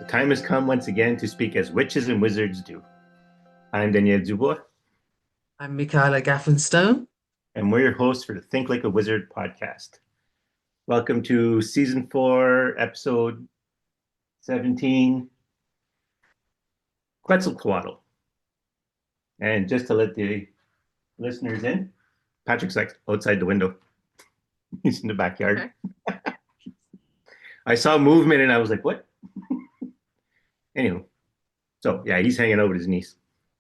Time has come once again to speak as witches and wizards do. I'm Daniel Dubois, I'm Michaela Gaffinstone. and we're your hosts for the Think Like a Wizard podcast. Welcome to season 4, episode 17, Quetzalcoatl. And just to let the listeners in, Patrick's like outside the window. He's in the backyard. Okay. I saw movement and I was like, what? Anywho, so yeah, he's hanging out with his niece.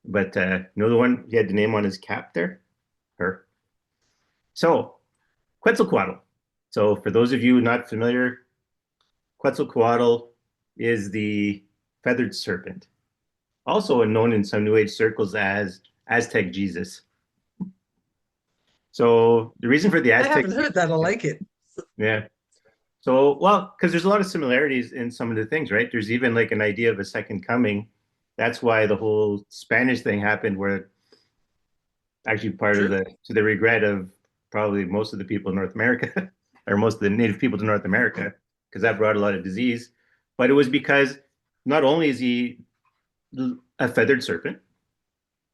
But you know the one he had the name on his cap there? Her. So, Quetzalcoatl. So, for those of you not familiar, Quetzalcoatl is the feathered serpent, also known in some New Age circles as Aztec Jesus. So, the reason for the I Aztec, haven't heard that. I like it. yeah. So, well, because there's a lot of similarities in some of the things, right? There's even like an idea of a second coming. That's why the whole Spanish thing happened, where actually part of True. to the regret of probably most of the people in North America or most of the native people to North America, because that brought a lot of disease. But it was because not only is he a feathered serpent,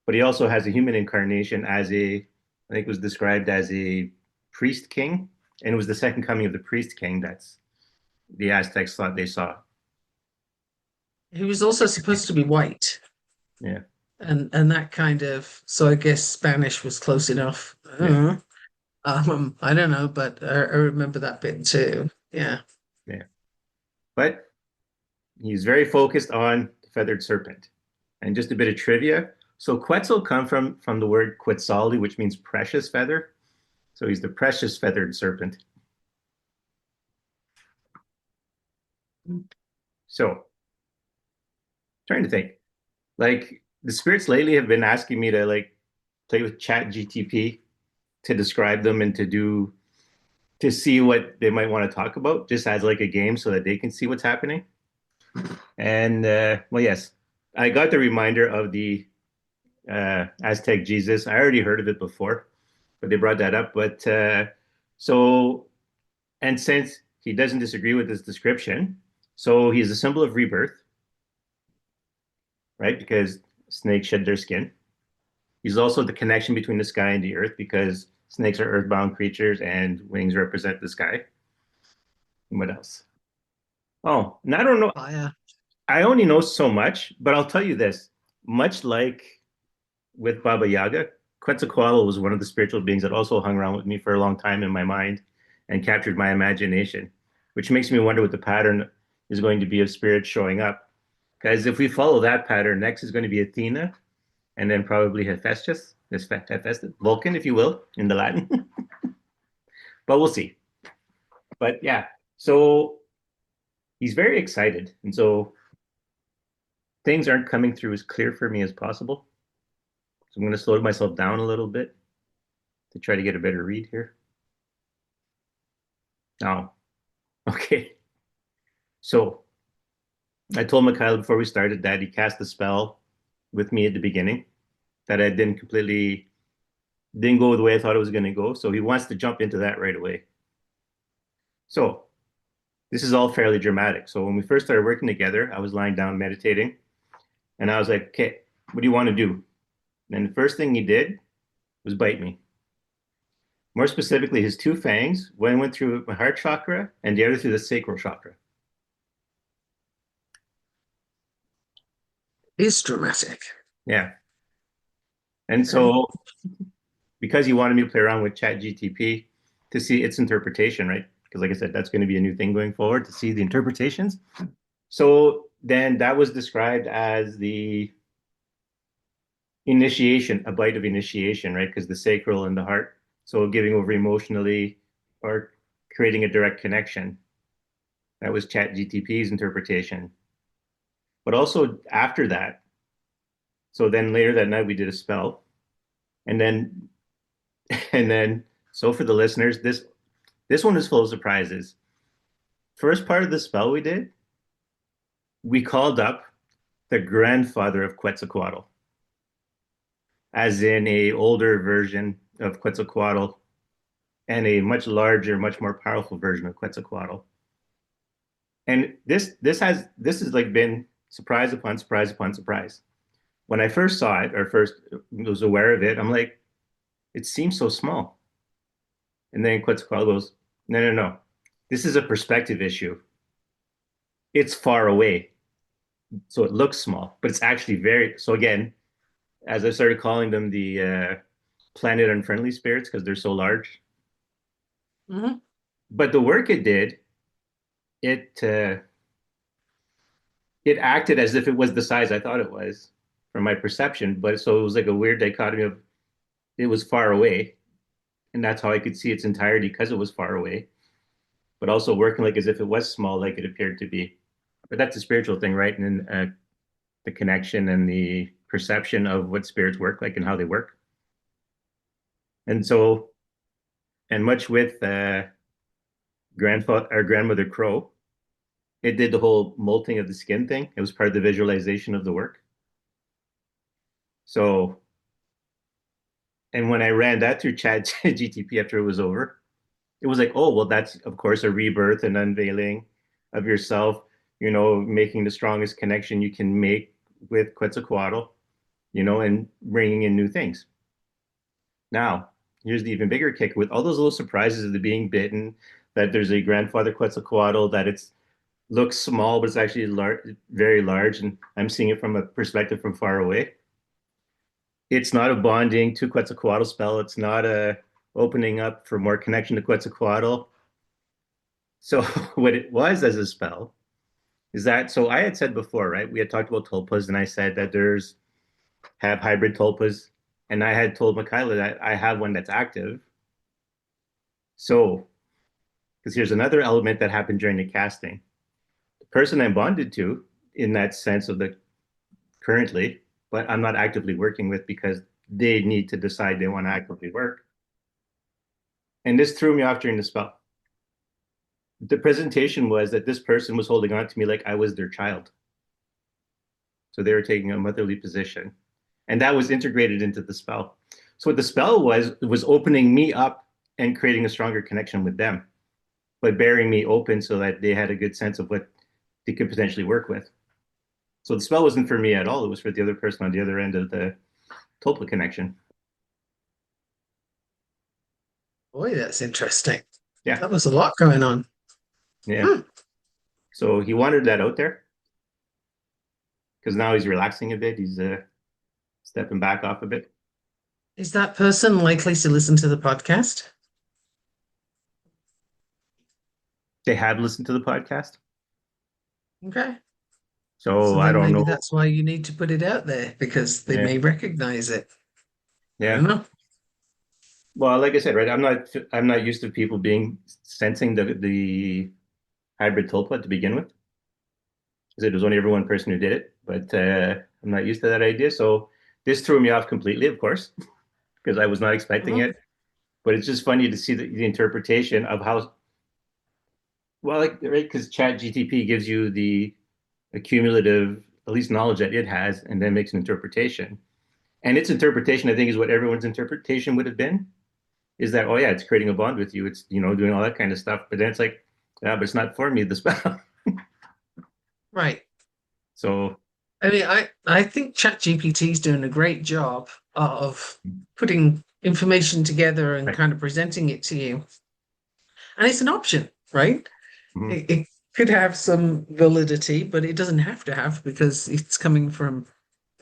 but he also has a human incarnation as I think it was described as a priest king. And it was the second coming of the priest king that's the Aztecs thought they saw. He was also supposed to be white, Yeah. and that kind of. So I guess Spanish was close enough. Yeah. I don't know, but I remember that bit too. Yeah. Yeah. But he's very focused on the feathered serpent. And just a bit of trivia. So Quetzal come from the word Quetzali, which means precious feather. So he's the precious feathered serpent. So trying to think, like the spirits lately have been asking me to like play with ChatGTP to describe them and to see what they might want to talk about, just as like a game so that they can see what's happening. And well, yes, I got the reminder of the Aztec Jesus. I already heard of it before, but they brought that up. But so, and since he doesn't disagree with this description, so he's a symbol of rebirth, right? Because snakes shed their skin. He's also the connection between the sky and the earth because snakes are earthbound creatures and wings represent the sky. And what else? Oh, and I don't know. Fire. I only know so much, but I'll tell you this. Much like with Baba Yaga, Quetzalcoatl was one of the spiritual beings that also hung around with me for a long time in my mind and captured my imagination, which makes me wonder what the pattern is going to be of spirits showing up. Because if we follow that pattern, next is going to be Athena, and then probably Hephaestus, Vulcan, if you will, in the Latin. But we'll see. But yeah, so he's very excited. And so things aren't coming through as clear for me as possible. So I'm going to slow myself down a little bit to try to get a better read here. Now, okay. So I told Mikhail before we started that he cast the spell with me at the beginning, that I didn't go the way I thought it was going to go. So he wants to jump into that right away. So this is all fairly dramatic. So when we first started working together, I was lying down meditating, and I was like, okay, what do you want to do? And the first thing he did was bite me. More specifically, his two fangs, one went through my heart chakra and the other through the sacral chakra. It's dramatic. Yeah. And Okay. so because he wanted me to play around with ChatGTP to see its interpretation, right? Because like I said, that's going to be a new thing going forward to see the interpretations. So then that was described as the initiation, a bite of initiation, right? Because the sacral and the heart. So giving over emotionally or creating a direct connection. That was ChatGTP's interpretation. But also after that, so then later that night we did a spell, and then and then so for the listeners, this one is full of surprises. First part of the spell we did, we called up the grandfather of Quetzalcoatl, as in a older version of Quetzalcoatl and a much larger, much more powerful version of Quetzalcoatl. And this has like been surprise upon surprise upon surprise. When I first saw it or first was aware of it, I'm like, it seems so small. And then Quetzalcoatl goes, no, no, no. This is a perspective issue. It's far away. So it looks small, but it's actually very, so again, as I started calling them the planet unfriendly spirits because they're so large. Hmm. But the work it did, it it acted as if it was the size I thought it was from my perception. But so it was like a weird dichotomy of it was far away, and that's how I could see its entirety because it was far away, but also working like as if it was small, like it appeared to be. But that's a spiritual thing, right? And the connection and the perception of what spirits work like and how they work. And so, and much with grandfather or grandmother Crow, it did the whole molting of the skin thing. It was part of the visualization of the work. So, and when I ran that through Chat GTP after it was over, it was like, oh, well, that's of course a rebirth and unveiling of yourself, making the strongest connection you can make with Quetzalcoatl, and bringing in new things. Now, here's the even bigger kick with all those little surprises of the being bitten, that there's a grandfather Quetzalcoatl, that it's looks small, but it's actually very large. And I'm seeing it from a perspective from far away. It's not a bonding to Quetzalcoatl spell. It's not a opening up for more connection to Quetzalcoatl. So what it was as a spell is that, so I had said before, right? We had talked about tulpas and I said that there's have hybrid tulpas. And I had told Michaela that I have one that's active. So, because here's another element that happened during the casting. The person I'm bonded to in that sense of the currently, but I'm not actively working with because they need to decide they want to actively work. And this threw me off during the spell. The presentation was that this person was holding on to me like I was their child. So they were taking a motherly position. And that was integrated into the spell. So what the spell was opening me up and creating a stronger connection with them, but bearing me open so that they had a good sense of what they could potentially work with. So the spell wasn't for me at all. It was for the other person on the other end of the Tulpa connection. Boy, that's interesting. Yeah. That was a lot going on. Yeah. Hmm. So he wanted that out there because now he's relaxing a bit. He's stepping back off a bit. Is that person likely to listen to the podcast? They have listened to the podcast. Okay. So So I then don't maybe know. that's why you need to put it out there because they Yeah. may recognize it. I don't Yeah. know. Well, like I said, right, I'm not used to people being sensing the hybrid tulpa to begin with. Because it was only ever one person who did it, but I'm not used to that idea. So this threw me off completely, of course, because I was not expecting Mhm. it. But it's just funny to see the interpretation of how well, like, right, because Chat GTP gives you the accumulative, at least knowledge that it has, and then makes an interpretation. And its interpretation, I think, is what everyone's interpretation would have been. Is that, oh yeah, it's creating a bond with you. It's doing all that kind of stuff. But then it's like, yeah, but it's not for me, the spell. Right. So I mean, I think ChatGPT is doing a great job of putting information together and right. kind of presenting it to you. And it's an option, right? Mhm. It could have some validity, but it doesn't have to have because it's coming from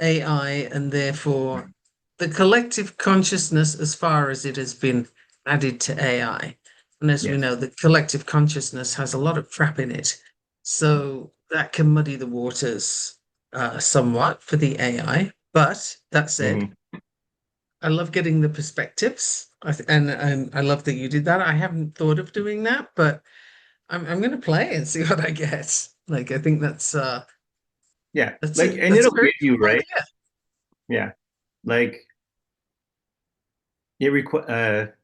AI and therefore the collective consciousness as far as it has been added to AI. And as we Yes. know, the collective consciousness has a lot of crap in it. So that can muddy the waters somewhat for the AI. But that said, Hmm. I love getting the perspectives. And I love that you did that. I haven't thought of doing that, but I'm gonna play and see what I get. Like I think Yeah, that's like, it. and That's a it'll very give you, cool right? idea. Yeah, like it require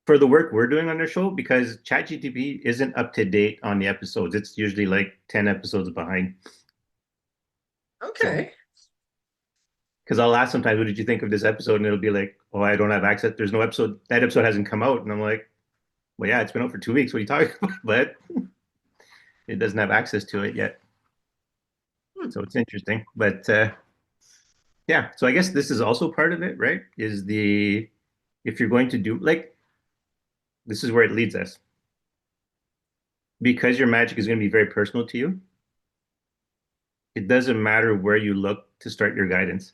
for the work we're doing on the show because ChatGTP isn't up to date on the episodes. It's usually like 10 episodes behind. So, Okay. because I'll ask sometimes, what did you think of this episode? And it'll be like, oh, I don't have access. There's no episode. That episode hasn't come out. And I'm like, well, yeah, it's been out for 2 weeks. What are you talking about? But it doesn't have access to it yet. Hmm. So it's interesting. But yeah, so I guess this is also part of it, right? Is the, if you're going to do, like, this is where it leads us. Because your magic is going to be very personal to you, it doesn't matter where you look to start your guidance.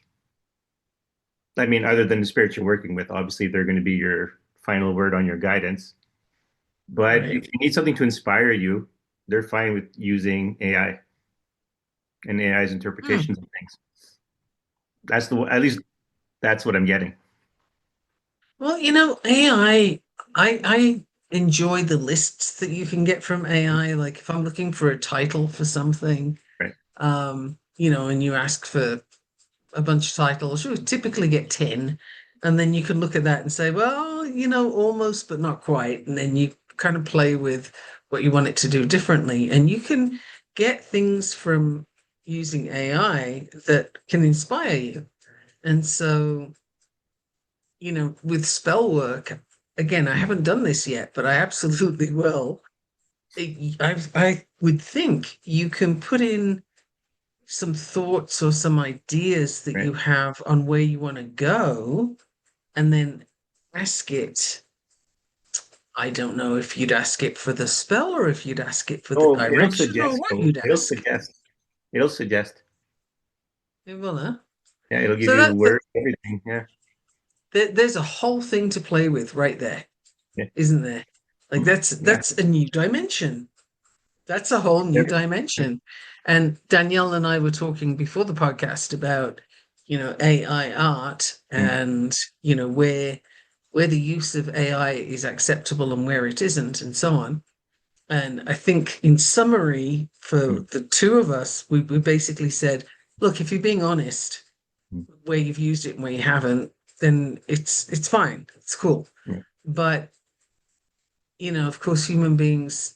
I mean, other than the spirits you're working with, obviously they're going to be your final word on your guidance. But if Right. you need something to inspire you, they're fine with using AI and AI's Hmm. interpretations of things. That's the, at least that's what I'm getting. Well, I enjoy the lists that you can get from AI. Like if I'm looking for a title for something, Right. and you ask for a bunch of titles, you would typically get 10. And then you can look at that and say, well, almost, but not quite. And then you kind of play with what you want it to do differently. And you can get things from using AI that can inspire you. And so, with spell work, again, I haven't done this yet, but I absolutely will. I would think you can put in some thoughts or some ideas that Right. you have on where you want to go, and then ask it. I don't know if you'd ask it for the spell or if you'd ask it for the Oh, it'll direction or suggest what though. you'd It'll ask. suggest. It'll suggest. It will, huh? Yeah, it'll give So you the that word, everything. Yeah. there's a whole thing to play with right there, Yeah. isn't there? Like that's Yeah. that's a new dimension. That's a whole new Everything. dimension. And Danielle and I were talking before the podcast about, AI art Mm, and, where the use of AI is acceptable and where it isn't, and so on. And I think in summary, for mm, the two of us, we basically said, look, if you're being honest, mm, where you've used it and where you haven't, then it's fine. It's cool. yeah. But of course, human beings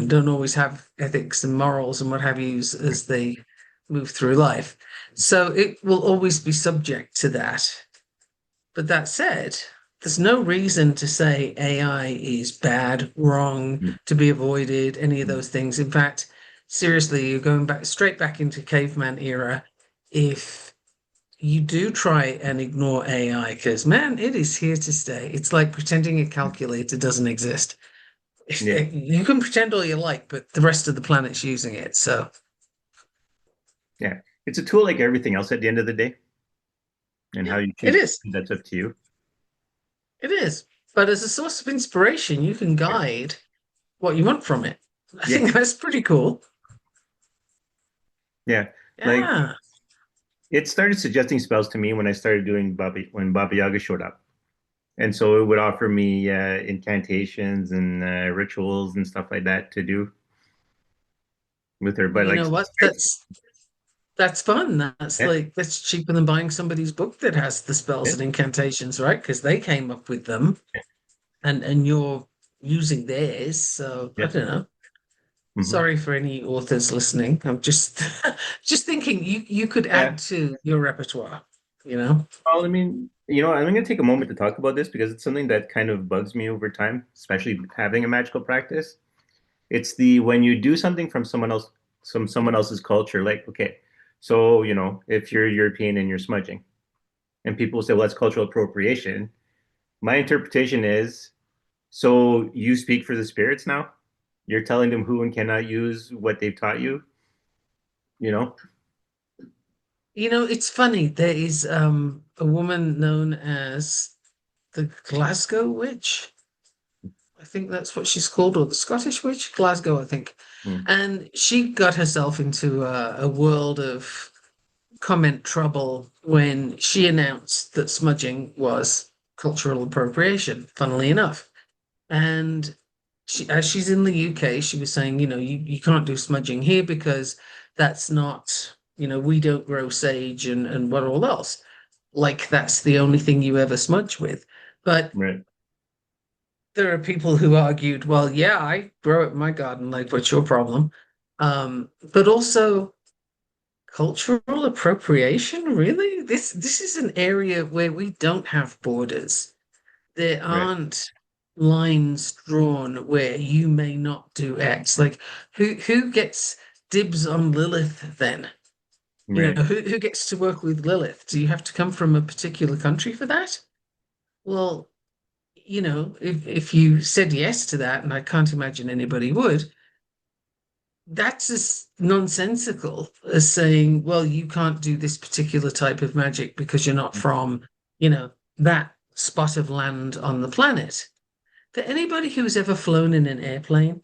don't always have ethics and morals and what have you as they move through life. So it will always be subject to that. But that said, there's no reason to say AI is bad, wrong, Mm, to be avoided, any of mm, those things. In fact, seriously, you're going back straight back into caveman era if you do try and ignore AI, because man, it is here to stay. It's like pretending a calculator doesn't exist. yeah. You can pretend all you like, but the rest of the planet's using it. So Yeah. It's a tool like everything else at the end of the day, and how yeah, you it choose is. that's up to you. It is. But as a source of inspiration, you can Right. guide what you want from it. I Yeah. think that's pretty cool. Yeah. Like Yeah. it started suggesting spells to me when I started doing Baba when Baba Yaga showed up. And so it would offer me incantations and rituals and stuff like that to do with her. But You like, know what? That's fun. yeah, That's cheaper than buying somebody's book that has the spells yeah, and incantations, right? Because they came up with them and you're using theirs. So I yeah. don't know. Hmm. Sorry for any authors listening. I'm just just thinking you could Yeah. add to your repertoire, you know? Well, I mean, I'm going to take a moment to talk about this because it's something that kind of bugs me over time, especially having a magical practice. It's the when you do something from someone else's culture, like, okay, so, if you're European and you're smudging, and people say, well, that's cultural appropriation. My interpretation is, so you speak for the spirits now? You're telling them who and cannot use what they've taught you, you know? It's funny. There is a woman known as the Glasgow Witch. I think that's what she's called, or the Scottish Witch, Glasgow, I think. Mm, And she got herself into a world of comment trouble when she announced that smudging was cultural appropriation, funnily enough. And as she's in the UK, she was saying, you can't do smudging here because that's not, we don't grow sage and what all else. Like that's the only thing you ever smudge with. But Right. there are people who argued, well, yeah, I grow it in my garden, like what's your problem? But also cultural appropriation, really? This is an area where we don't have borders. There Right. aren't lines drawn where you may not do X. Like who gets dibs on Lilith then? Right. Who gets to work with Lilith? Do you have to come from a particular country for that? Well, if you said yes to that, and I can't imagine anybody would, that's as nonsensical as saying, well, you can't do this particular type of magic because you're not from, that spot of land on the planet. For anybody who's ever flown in an airplane,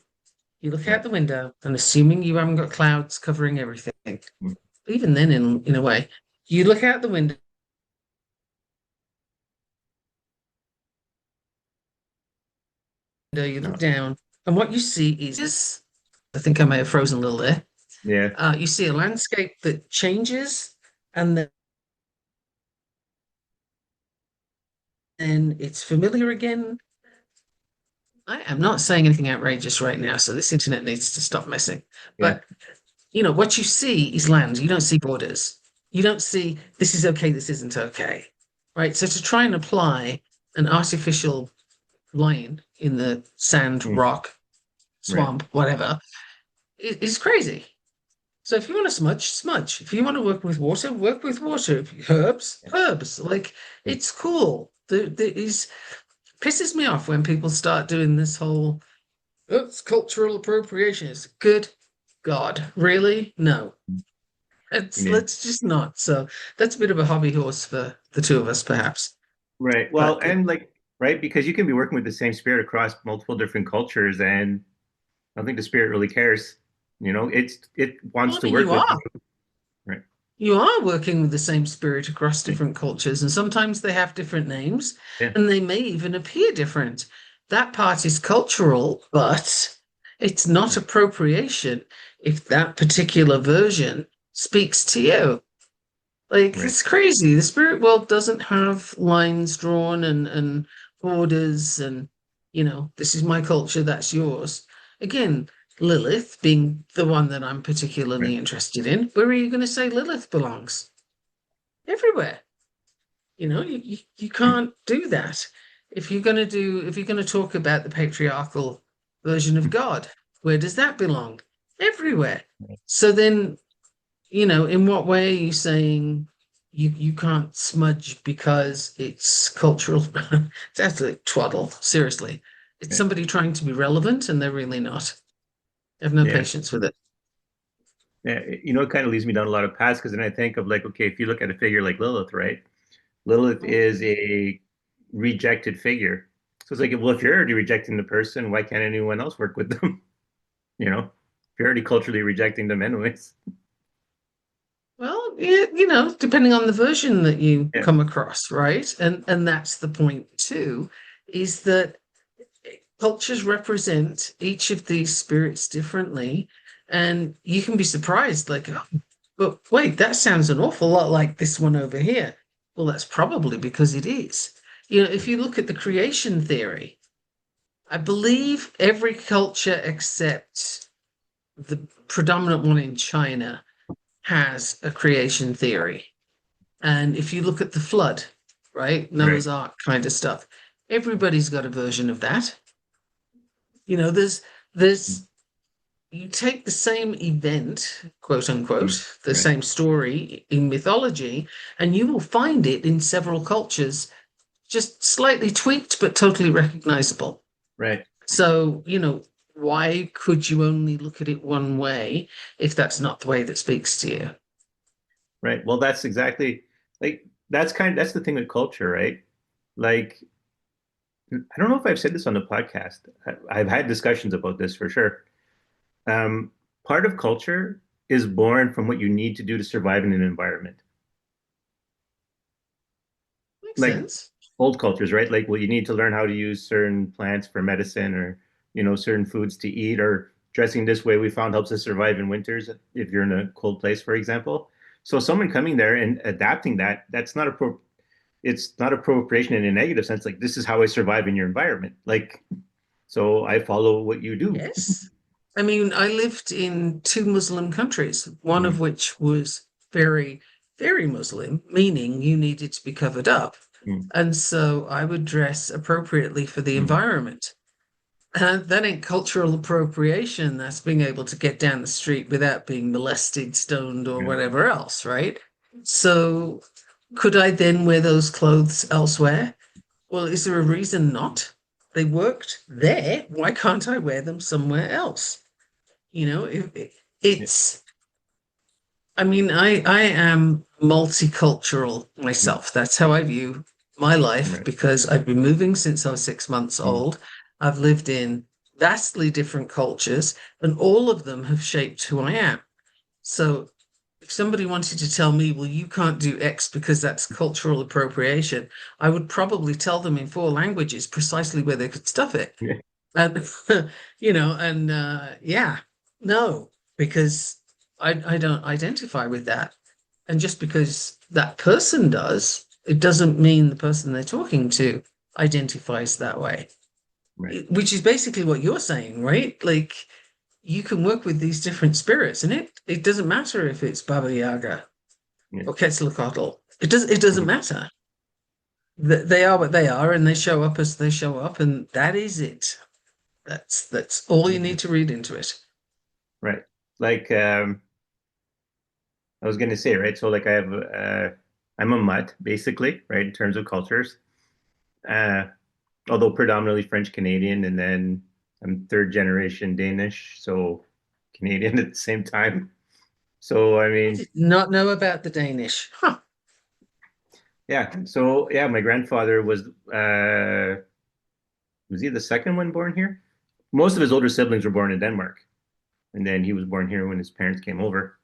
you look out Right. the window and assuming you haven't got clouds covering everything, Mm. even then in a way, you look out the window, you No. look down, and what you see is, I think I may have frozen a little there. Yeah. You see a landscape that changes, and then it's familiar again. I am not saying anything outrageous right now, so this internet needs to stop messing. Yeah. But what you see is land. You don't see borders. You don't see this is okay, this isn't okay. Right? So to try and apply an artificial line in the sand, Mm. rock, Right. swamp, whatever, is crazy. So if you want to smudge, smudge. If you want to work with water, work with water. Herbs, herbs. Like Mm. it's cool. Is pisses me off when people start doing this whole it's cultural appropriation. It's good God, really? No. Yeah. Let's just not. So that's a bit of a hobby horse for the two of us, perhaps. Right. Well, But and like, right, because you can be working with the same spirit across multiple different cultures, and I don't think the spirit really cares. It wants well, I to mean, work you with are. you. Right. You are working with the same spirit across Yeah. different cultures, and sometimes they have different names, Yeah. and they may even appear different. That part is cultural, but it's not Right. appropriation if that particular version speaks to you. Like Right. it's crazy. The spirit world doesn't have lines drawn and borders and this is my culture, that's yours. Again, Lilith being the one that I'm Right. particularly interested in, where are you going to say Lilith belongs? Everywhere. You Mm. can't do that. If you're going to talk about the patriarchal version of God, where does that belong? Everywhere. So then in what way are you saying you can't smudge because it's cultural? It's absolute twaddle, seriously. It's Right. somebody trying to be relevant and they're really not. I have no Yeah. patience with it. Yeah. It kind of leads me down a lot of paths because then I think of like, okay, if you look at a figure like Lilith, right? Lilith is a rejected figure. So it's like, well, if you're already rejecting the person, why can't anyone else work with them? If you're already culturally rejecting them anyways. Well, yeah, depending on the version that you Yeah. come across, right? And that's the point too, is that cultures represent each of these spirits differently, and you can be surprised, like, oh, but wait, that sounds an awful lot like this one over here. Well, that's probably because it is. If you look at the creation theory, I believe every culture except the predominant one in China has a creation theory. And if you look at the flood, right, Right. Noah's Ark kind of stuff, everybody's got a version of that. There's you take the same event, quote Mm. unquote, the Right. same story in mythology, and you will find it in several cultures, just slightly tweaked but totally recognizable. Right. So, why could you only look at it one way if that's not the way that speaks to you? Right. Well, that's exactly like that's the thing with culture, right? Like I don't know if I've said this on the podcast. I've had discussions about this for sure. Um, Part of culture is born from what you need to do to survive in an environment. makes like sense. old cultures, right? Like, well, you need to learn how to use certain plants for medicine, or certain foods to eat, or dressing this way we found helps us survive in winters if you're in a cold place, for example. So someone coming there and adapting that, that's not it's not appropriation in a negative sense. Like, this is how I survive in your environment. Like, so I follow what you do. Yes. I mean, I lived in two Muslim countries, one Mm, of which was very, very Muslim, meaning you needed to be covered up. mm, And so I would dress appropriately for the mm, environment. And that ain't cultural appropriation. That's being able to get down the street without being molested, stoned, or yeah, whatever else, right? So could I then wear those clothes elsewhere? Well, is there a reason not? They worked there. Why can't I wear them somewhere else? You know, yeah, it's, I mean, I am multicultural mm, myself. That's how I view my life right, because I've been moving since I was 6 months mm, old. I've lived in vastly different cultures, and all of them have shaped who I am. So if somebody wanted to tell me, well, you can't do X because that's cultural appropriation, I would probably tell them in four languages precisely where they could stuff it. yeah, And yeah, no, because I don't identify with that. And just because that person does, it doesn't mean the person they're talking to identifies that way. right, Which is basically what you're saying, right? Like you can work with these different spirits, and it doesn't matter if it's Baba Yaga yeah, or Quetzalcoatl. It doesn't mhm, matter. They are what they are, and they show up as they show up, and that is it. That's all you yeah, need to read into it. right. Like, I was gonna say, right? So like I'm a mutt basically, right, in terms of cultures. Uh, Although predominantly French Canadian, and then I'm third generation Danish, so Canadian at the same time. So I I mean, did not know about the Danish. Huh. yeah. So yeah, my grandfather was he the second one born here? Most of his older siblings were born in Denmark, and then he was born here when his parents came over.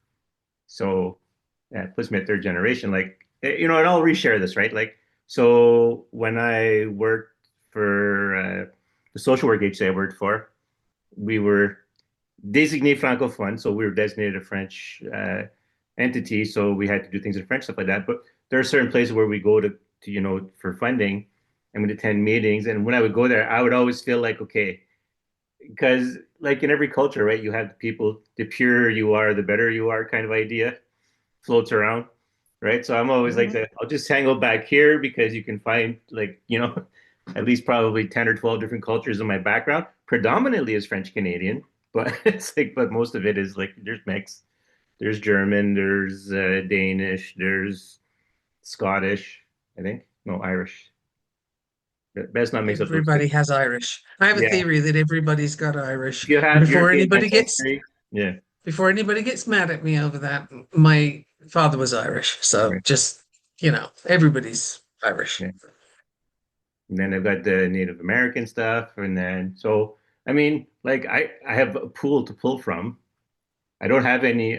So yeah, it puts me at third generation. Like, and I'll reshare this, right? Like, so when I worked for the social work agency I worked for, we were designated francophone, so we were designated a French entity, so we had to do things in French, stuff like that. But there are certain places where we go to for funding, and we'd attend meetings. And when I would go there, I would always feel like, okay, because like in every culture, right, you have the people, the purer you are, the better you are kind of idea floats around, right? So I'm always like Mhm. that. I'll just hang out back here because you can find like, at least probably 10 or 12 different cultures in my background. Predominantly is French Canadian, but it's like, but most of it is like there's mix, there's German, there's Danish, there's Scottish, I think. No, Irish. Best not mix up those two. Everybody has Irish. I have a Yeah. theory that everybody's got Irish. If you And have before European anybody gets ancestry, yeah. before anybody gets mad at me over that, my father was Irish. So Right. just, everybody's Irish. Yeah. And then I've got the Native American stuff, and then so I mean, like I have a pool to pull from. I don't have any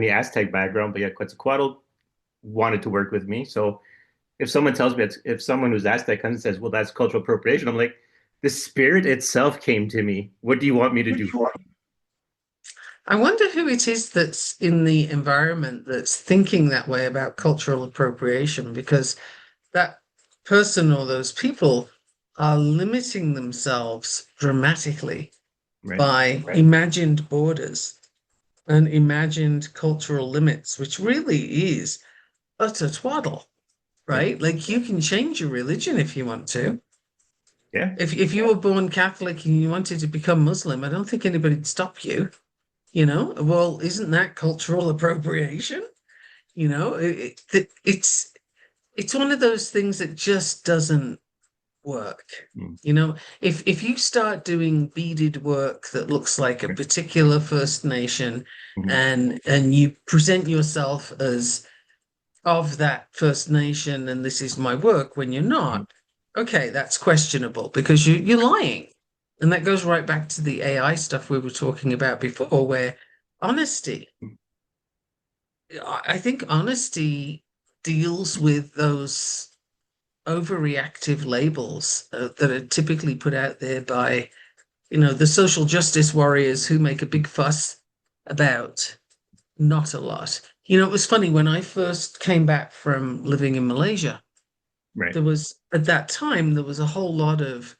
Aztec background, but yeah, Quetzalcoatl wanted to work with me. So if someone tells me if someone who's Aztec comes and says, "Well, that's cultural appropriation," I'm like, the spirit itself came to me. What do you want me to do? I wonder who it is that's in the environment that's thinking that way about cultural appropriation, because that person or those people are limiting themselves dramatically Right. by imagined borders and imagined cultural limits, which really is utter twaddle, Yeah. right? Like you can change your religion if you want to. Yeah. If you were born Catholic and you wanted to become Muslim, I don't think anybody'd stop you. Well, isn't that cultural appropriation? It's one of those things that just doesn't work. Mm. If you start doing beaded work that looks like a Right. particular First Nation Mhm. and you present yourself as of that First Nation and this is my work when you're Mhm. not, okay, that's questionable because you're lying. And that goes right back to the AI stuff we were talking about before, where honesty, I think honesty deals with those. overreactive labels that are typically put out there by, the social justice warriors who make a big fuss about not a lot. It was funny when I first came back from living in Malaysia, Right. at that time, there was a whole lot of,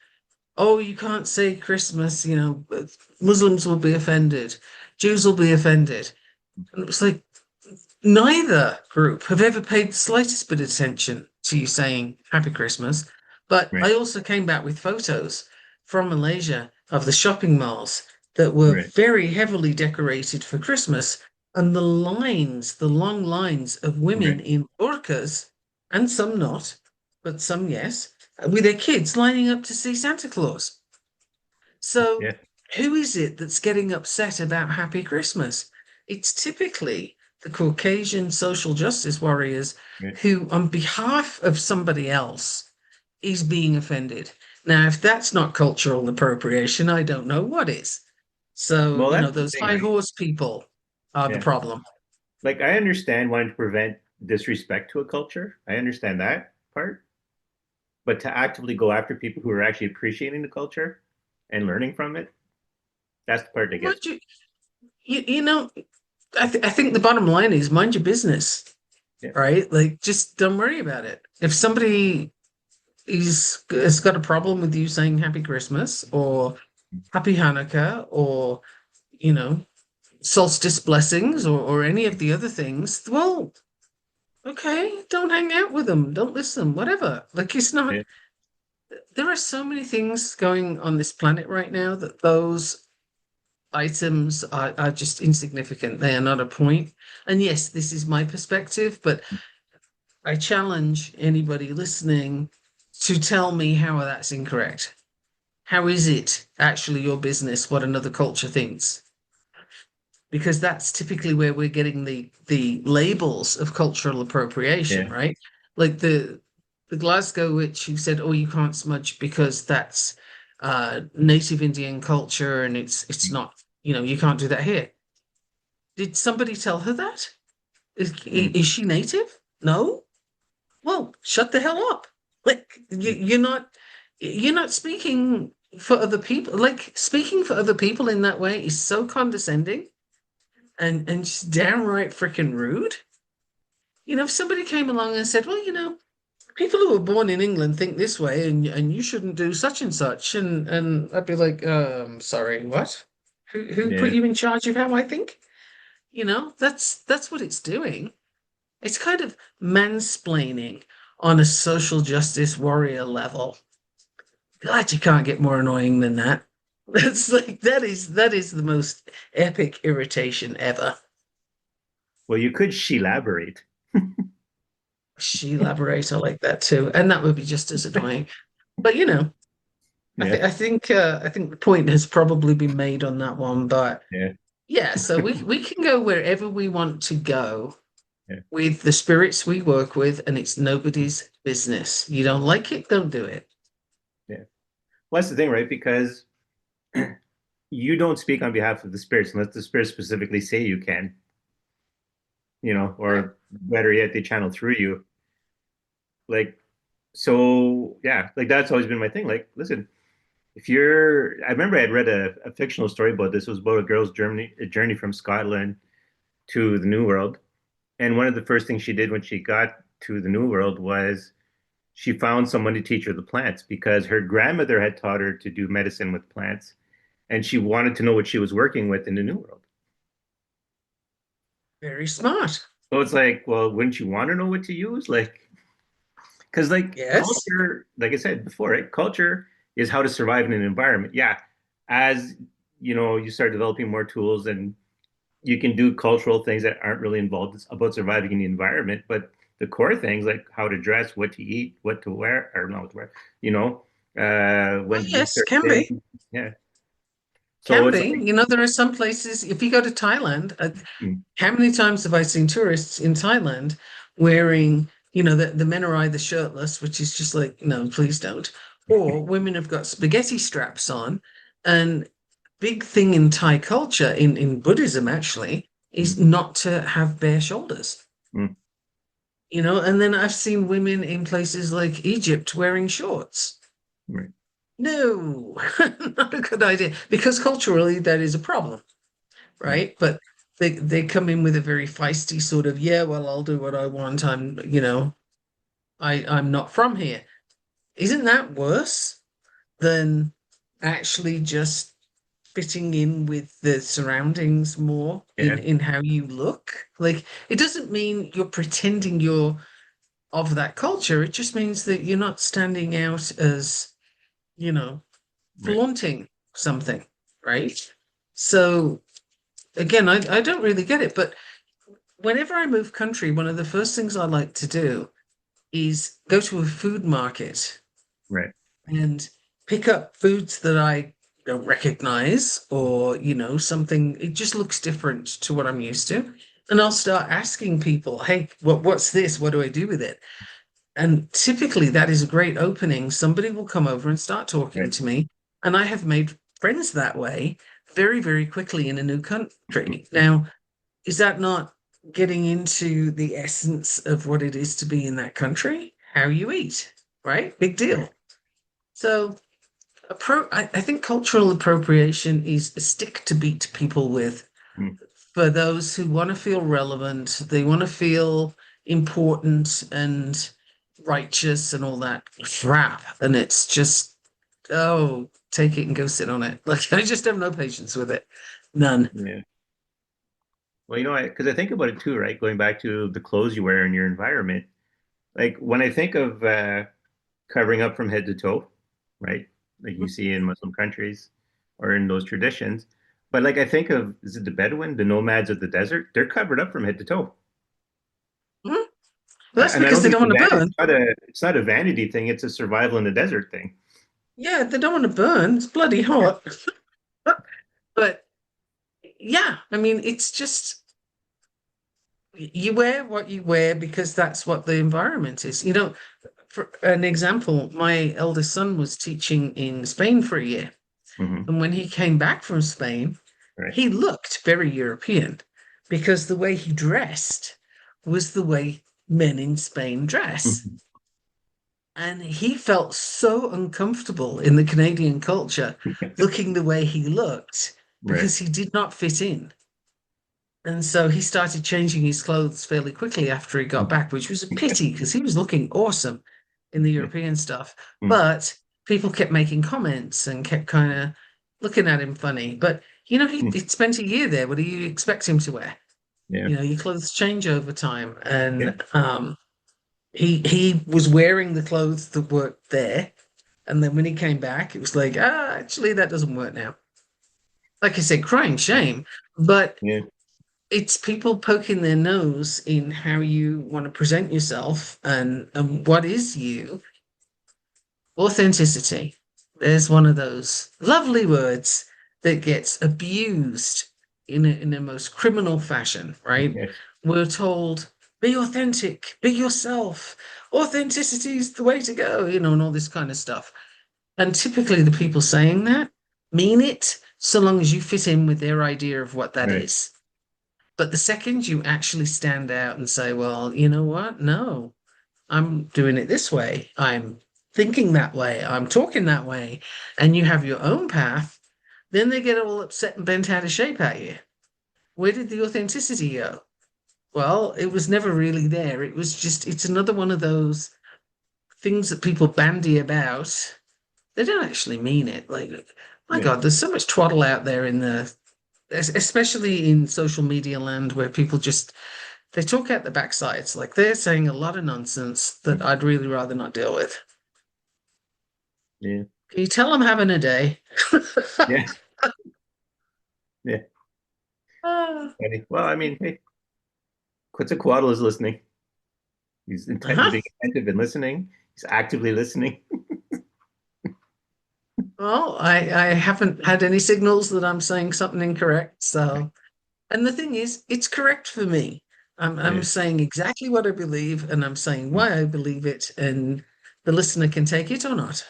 oh, you can't say Christmas, Muslims will be offended, Jews will be offended. And it was like, neither group have ever paid the slightest bit of attention to you saying Happy Christmas. But Right. I also came back with photos from Malaysia of the shopping malls that were Right. very heavily decorated for Christmas. And the long lines of women Right. in burqas, and some not, but some yes, with their kids lining up to see Santa Claus. So, Yeah. who is it that's getting upset about Happy Christmas? It's typically the Caucasian social justice warriors Right. who, on behalf of somebody else, is being offended. Now, if that's not cultural appropriation, I don't know what is. So, Well, that's the those thing, high right? horse people are the Yeah. problem. Like I understand wanting to prevent disrespect to a culture. I understand that part. But to actively go after people who are actually appreciating the culture and learning from it, that's the part that Mind gets me. you, I think the bottom line is mind your business, Yeah. right? Like, just don't worry about it. If somebody has got a problem with you saying Happy Christmas or Happy Hanukkah or, you know, solstice blessings or any of the other things, well, okay, don't hang out with them, don't listen, whatever. Like, it's not, Yeah. there are so many things going on this planet right now that those items are just insignificant. They are not a point. And yes, this is my perspective, but I challenge anybody listening to tell me how that's incorrect. How is it actually your business what another culture thinks? Because that's typically where we're getting the labels of cultural appropriation, Yeah. right? Like the Glasgow witch who said, "Oh, you can't smudge because that's native Indian culture and it's not, you can't do that here." Did somebody tell her that? Mm. Is she native? No. Well, shut the hell up. Like you're not speaking for other people. Like speaking for other people in that way is so condescending and just downright freaking rude. If somebody came along and said, "Well, people who were born in England think this way, and you shouldn't do such and such," and I'd be like, sorry, what? Who put Yeah. you in charge of how I think? That's what it's doing. It's kind of mansplaining on a social justice warrior level. God, you can't get more annoying than that. That's like that is the most epic irritation ever. Well, you could she elaborate. She elaborates, I like that too, and that would be just as annoying. But I Yeah. think I think the point has probably been made on that one. But Yeah. yeah, so we can go wherever we want to go Yeah. with the spirits we work with, and it's nobody's business. You don't like it, don't do it. Yeah. Well, that's the thing, right? Because you don't speak on behalf of the spirits unless the spirits specifically say you can, Yeah. or better yet, they channel through you. Like, so yeah, like that's always been my thing. Like, listen, I remember I had read a fictional story about this. It was about a girl's journey from Scotland to the New World. And one of the first things she did when she got to the New World was she found someone to teach her the plants because her grandmother had taught her to do medicine with plants. And she wanted to know what she was working with in the New World. Very smart. So it's like, well, wouldn't you want to know what to use? Like, because like Yes. culture, like I said before, right? Culture is how to survive in an environment. Yeah, as you start developing more tools and you can do cultural things that aren't really involved about surviving in the environment, but the core things like how to dress, what to eat, what to wear, or not what to wear, Oh, when to do yes, certain can be. things. Yeah. So Can it's be. like, There are some places, if you go to Thailand, mm, how many times have I seen tourists in Thailand wearing, the men are either shirtless, which is just like, no, please don't, or women have got spaghetti straps on. And big thing in Thai culture, in Buddhism actually, is mm, not to have bare shoulders. mm, And then I've seen women in places like Egypt wearing shorts. Right. No, not a good idea because culturally that is a problem, Yeah. right? But they come in with a very feisty sort of, yeah, well, I'll do what I want. I'm not from here. Isn't that worse than actually just fitting in with the surroundings more in Yeah. in how you look? Like it doesn't mean you're pretending you're of that culture. It just means that you're not standing out as, you know, Right. flaunting something, right? So again, I don't really get it, but whenever I move country, one of the first things I like to do is go to a food market Right. and pick up foods that I don't recognize or, something, it just looks different to what I'm used to. And I'll start asking people, hey, what's this? What do I do with it? And typically that is a great opening. Somebody will come over and start talking Right. to me. And I have made friends that way very, very quickly in a new country. Now, is that not getting into the essence of what it is to be in that country? How you eat, right? Big Right. deal. So I think cultural appropriation is a stick to beat people with Mm. for those who want to feel relevant, they want to feel important and righteous and all that crap. And it's just, oh, take it and go sit on it. Like, I just have no patience with it. None. Yeah. Well, because I think about it too, right? Going back to the clothes you wear in your environment. Like when I think of covering up from head to toe, right? Like you see in Muslim countries or in those traditions. But like I think of, is it the Bedouin, the nomads of the desert? They're covered up from head to toe. Mhm. Well, that's And I don't because they think don't it's a want to vanity, burn. it's not a vanity thing, it's a survival in the desert thing. Yeah, they don't want to burn. It's bloody Yeah. hot. But yeah, I mean, it's just you wear what you wear because that's what the environment is. For an example, my eldest son was teaching in Spain for a year. Hmm. And when he came back from Spain, Right. he looked very European because the way he dressed was the way men in Spain dress. Mhm. And he felt so uncomfortable in the Canadian culture looking the way he looked Right. because he did not fit in. And so he started changing his clothes fairly quickly after he got back, which was a pity because he was looking awesome in the Yeah. European stuff. Mm. But people kept making comments and kept kind of looking at him funny. But Mm. he'd spent a year there. What do you expect him to wear? Yeah. Your clothes change over time. Yeah. And he was wearing the clothes that worked there. And then when he came back, it was like, actually, that doesn't work now. Like I said, crying shame. But Yeah. it's people poking their nose in how you want to present yourself and what is you. Authenticity. There's one of those lovely words that gets abused in a most criminal fashion, right? Yes. We're told, be authentic, be yourself. Authenticity is the way to go, and all this kind of stuff. And typically the people saying that mean it so long as you fit in with their idea of what that Right. is. But the second you actually stand out and say, well, you know what? No, I'm doing it this way. I'm thinking that way. I'm talking that way. And you have your own path, then they get all upset and bent out of shape at you. Where did the authenticity go? Well, it was never really there. It's another one of those things that people bandy about. They don't actually mean it. Like, my Yeah. God, there's so much twaddle out there especially in social media land where people just they talk out the backsides. Like they're saying a lot of nonsense that Mm. I'd really rather not deal with. Yeah. Can you tell I'm having a day? Yeah. Yeah. Ah, Funny. Well, I mean, hey, Quetzalcoatl is listening. He's uh-huh. being attentive and listening. He's actively listening. Well, I haven't had any signals that I'm saying something incorrect. So, and the thing is, it's correct for me. I'm Yeah. saying exactly what I believe, and I'm saying Mm. why I believe it, and the listener can take it or not.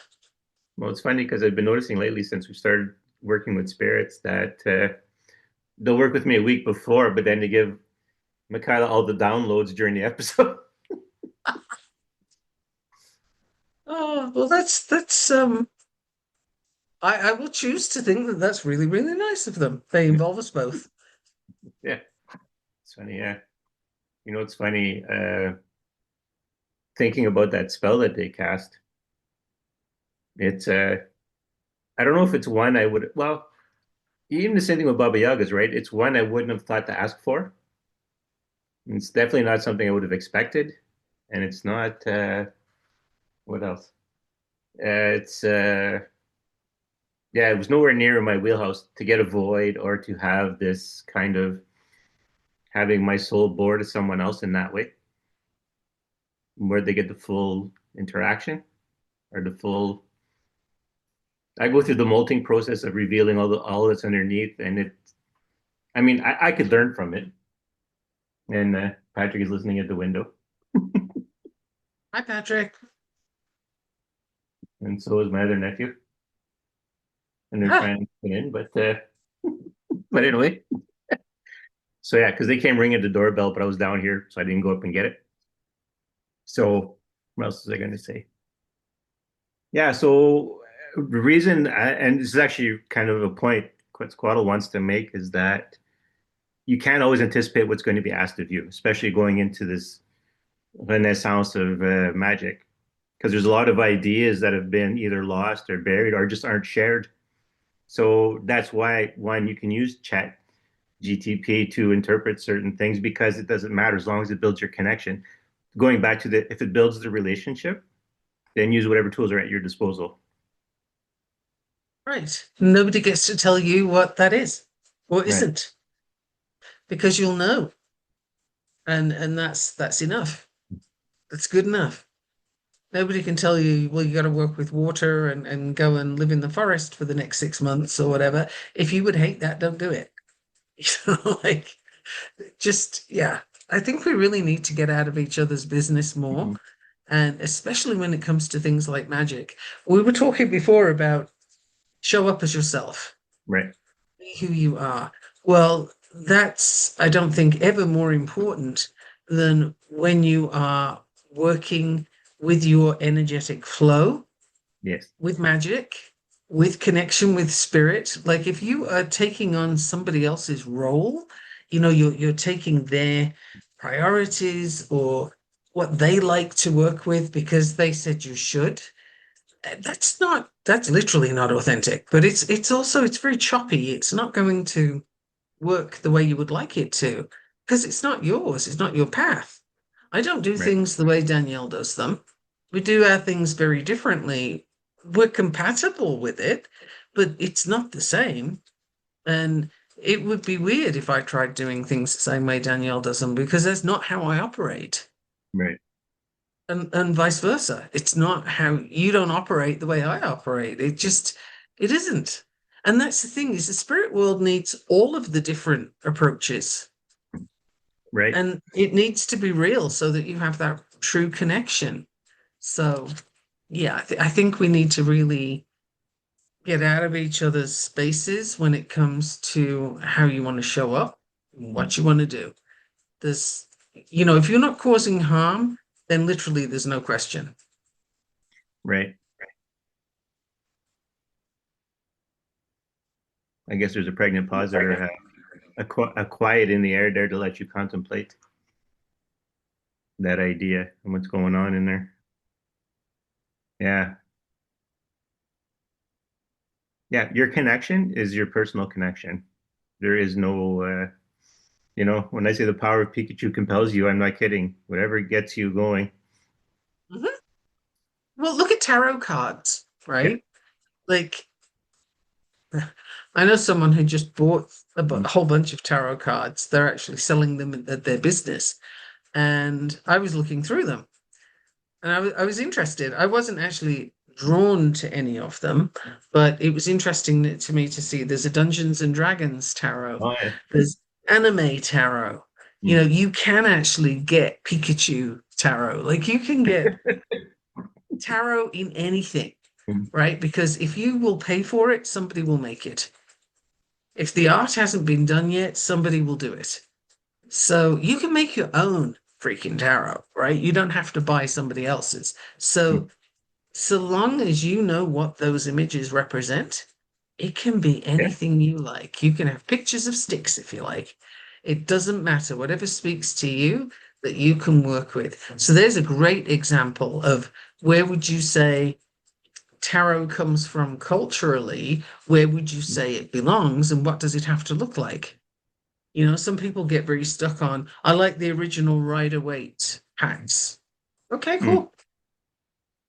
Well, it's funny because I've been noticing lately since we started working with spirits that they'll work with me a week before, but then they give Michaela all the downloads during the episode. Oh, well, I will choose to think that that's really, really nice of them. They involve us both. Yeah, it's funny. Yeah, you know, it's funny. Thinking about that spell that they cast. It's I don't know if it's one I would. Well, even the same thing with Baba Yaga's, right? It's one I wouldn't have thought to ask for. It's definitely not something I would have expected, and it's not. What else? It's yeah, it was nowhere near in my wheelhouse to get a void or to have this kind of having my soul bored to someone else in that way, where they get the full interaction or the full. I go through the molting process of revealing all that's underneath, and it. I mean, I could learn from it, and Patrick is listening at the window, Hi, Patrick. and so is my other nephew, and they're Ah, trying to get in, but anyway. So yeah, because they came ringing the doorbell, but I was down here, so I didn't go up and get it. So what else was I going to say? Yeah, so the reason, and this is actually kind of a point Quetzalcoatl wants to make, is that you can't always anticipate what's going to be asked of you, especially going into this renaissance of magic, because there's a lot of ideas that have been either lost or buried or just aren't shared. So that's why, one, you can use Chat GTP to interpret certain things because it doesn't matter as long as it builds your connection. Going back to the, if it builds the relationship, then use whatever tools are at your disposal. right. Nobody gets to tell you what that is or Right. isn't because you'll know, and that's enough. That's good enough. Nobody can tell you, well, you got to work with water and go and live in the forest for the next 6 months or whatever. If you would hate that, don't do it. You know, like just yeah. I think we really need to get out of each other's business more. Mm-hmm. And especially when it comes to things like magic. We were talking before about show up as yourself, Right. be who you are. Well, that's, I don't think, ever more important than when you are working with your energetic flow, Yes. with magic, with connection with spirit. Like if you are taking on somebody else's role, you're taking their priorities or what they like to work with because they said you should. That's literally not authentic, but it's very choppy. It's not going to work the way you would like it to because it's not yours, it's not your path. I don't do Right. things the way Danielle does them. We do our things very differently. We're compatible with it, but it's not the same. And it would be weird if I tried doing things the same way Danielle does them because that's not how I operate. Right. And vice versa. It's not how you don't operate the way I operate. It isn't. And that's the thing is the spirit world needs all of the different approaches Right. and it needs to be real so that you have that true connection. So yeah, I think we need to really get out of each other's spaces when it comes to how you want to show up, what you want to do. There's, if you're not causing harm, then literally there's no question. Right. I guess there's a pregnant pause or a quiet in the air there to let you contemplate that idea and what's going on in there. Yeah. Yeah. Your connection is your personal connection. There is no, when I say the power of Pikachu compels you, I'm not kidding. Whatever gets you going. Mhm. Well, look at tarot cards, Yep. right? Like, I know someone who just bought a whole bunch of tarot cards. They're actually selling them at their business. And I was looking through them and I was interested. I wasn't actually drawn to any of them, but it was interesting to me to see there's a Dungeons and Dragons tarot, Oh, yeah. there's anime tarot. Mm. You can actually get Pikachu tarot. Like, you can get tarot in anything, Mm. right? Because if you will pay for it, somebody will make it. If the art hasn't been done yet, somebody will do it. So you can make your own freaking tarot, right? You don't have to buy somebody else's. Mm. So So long as you know what those images represent, it can be Yeah. anything you like. You can have pictures of sticks if you like. It doesn't matter. Whatever speaks to you that you can work with. So there's a great example of where would you say tarot comes from culturally? Where would you say it belongs? And what does it have to look like? You know, some people get very stuck on, I like the original Rider-Waite hats. Okay, Mm. cool.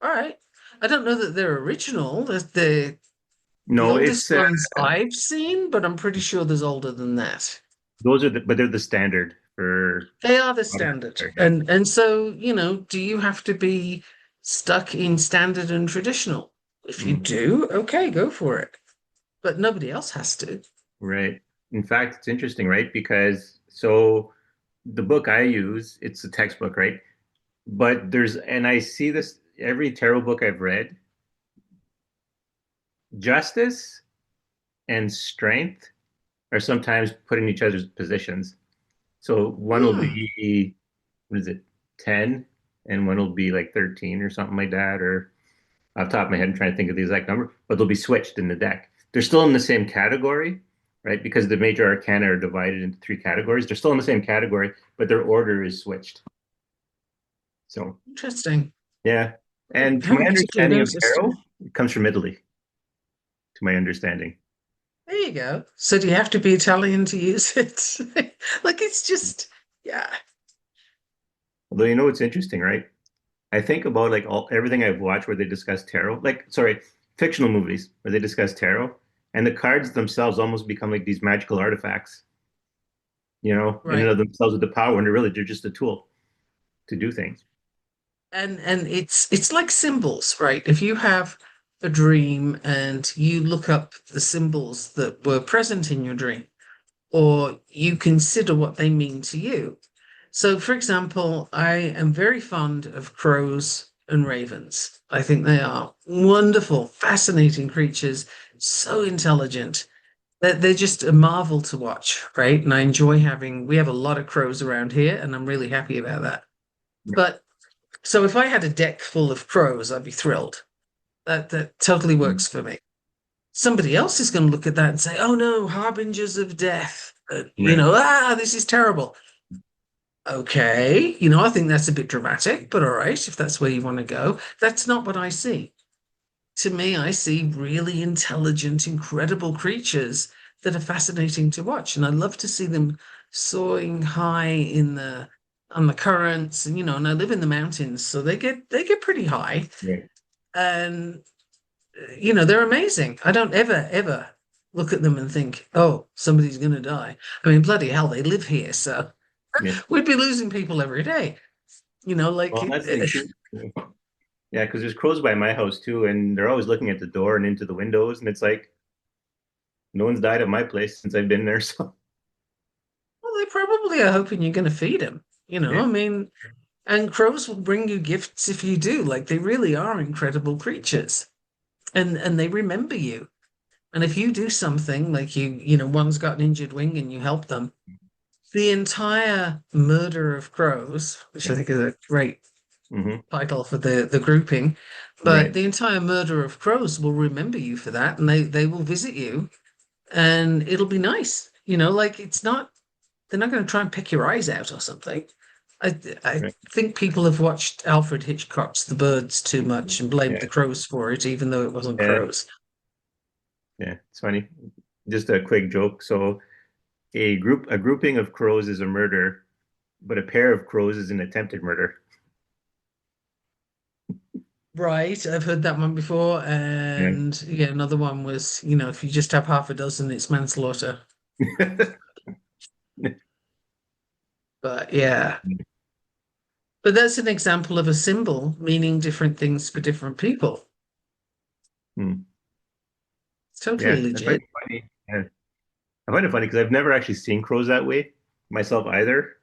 All right. I don't know that they're original. The No, oldest ones I've seen, but I'm pretty sure there's older than that. those are but they're the standard for They are the modern standard. art, yeah. And so, do you have to be stuck in standard and traditional? If you Mm. do, okay, go for it. But nobody else has to. Right. In fact, it's interesting, right? Because so the book I use, it's a textbook, right? But and I see this every tarot book I've read, justice and strength are sometimes put in each other's positions. So one will Hmm, be, what is it, 10, and one will be like 13 or something like that, or off the top of my head, I'm trying to think of the exact number, but they'll be switched in the deck. They're still in the same category, right? Because the major arcana are divided into three categories. They're still in the same category, but their order is switched. So, interesting. yeah. I And to my haven't particularly understanding of noticed. tarot, it comes from Italy, to my understanding. There you go. So do you have to be Italian to use it? Like it's just, yeah. Although, you know, what's interesting, right? I think about like everything I've watched where they discuss tarot, like, sorry, fictional movies where they discuss tarot, and the cards themselves almost become like these magical artifacts, in and Right. of themselves with the power, and they're just a tool to do things. And it's like symbols, right? If you have a dream and you look up the symbols that were present in your dream, or you consider what they mean to you. So, for example, I am very fond of crows and ravens. I think they are wonderful, fascinating creatures, so intelligent. They're just a marvel to watch, right? And I enjoy we have a lot of crows around here, and I'm really happy about that. But so if I had a deck full of crows, I'd be thrilled. That totally Mm. works for me. Somebody else is going to look at that and say, "Oh no, harbingers of death." Right. This is terrible. Okay, I think that's a bit dramatic, but all right, if that's where you want to go. That's not what I see. To me, I see really intelligent, incredible creatures that are fascinating to watch, and I love to see them soaring high in the on the currents, and I live in the mountains, so they get pretty high, Right. and they're amazing. I don't ever look at them and think, oh, somebody's going to die. I mean, bloody hell, they live here, so Yeah. we'd be losing people every day. Well, that's the thing too. Yeah, because there's crows by my house too, and they're always looking at the door and into the windows, and it's like no one's died at my place since I've been there. So well, they probably are hoping you're going to feed them. yeah, I mean, and crows will bring you gifts if you do. Like they really are incredible creatures, and they remember you. And if you do something like one's got an injured wing and you help them, the entire murder of crows, which I yeah. think is a great Hmm. title for the grouping, but Right. the entire murder of crows will remember you for that, and they will visit you, and it'll be nice. Like it's not they're not going to try and pick your eyes out or something. I Right. think people have watched Alfred Hitchcock's The Birds too much and blamed Yeah. the crows for it, even though it wasn't Yeah. crows. Yeah. It's funny. Just a quick joke. So a grouping of crows is a murder, but a pair of crows is an attempted murder. Right, I've heard that one before, Yeah. and yeah, another one was, if you just have half a dozen, it's manslaughter. But yeah, but that's an example of a symbol meaning different things for different people. Hmm. It's totally Yeah. I find legit. it funny. Yeah. I find it funny because I've never actually seen crows that way myself either.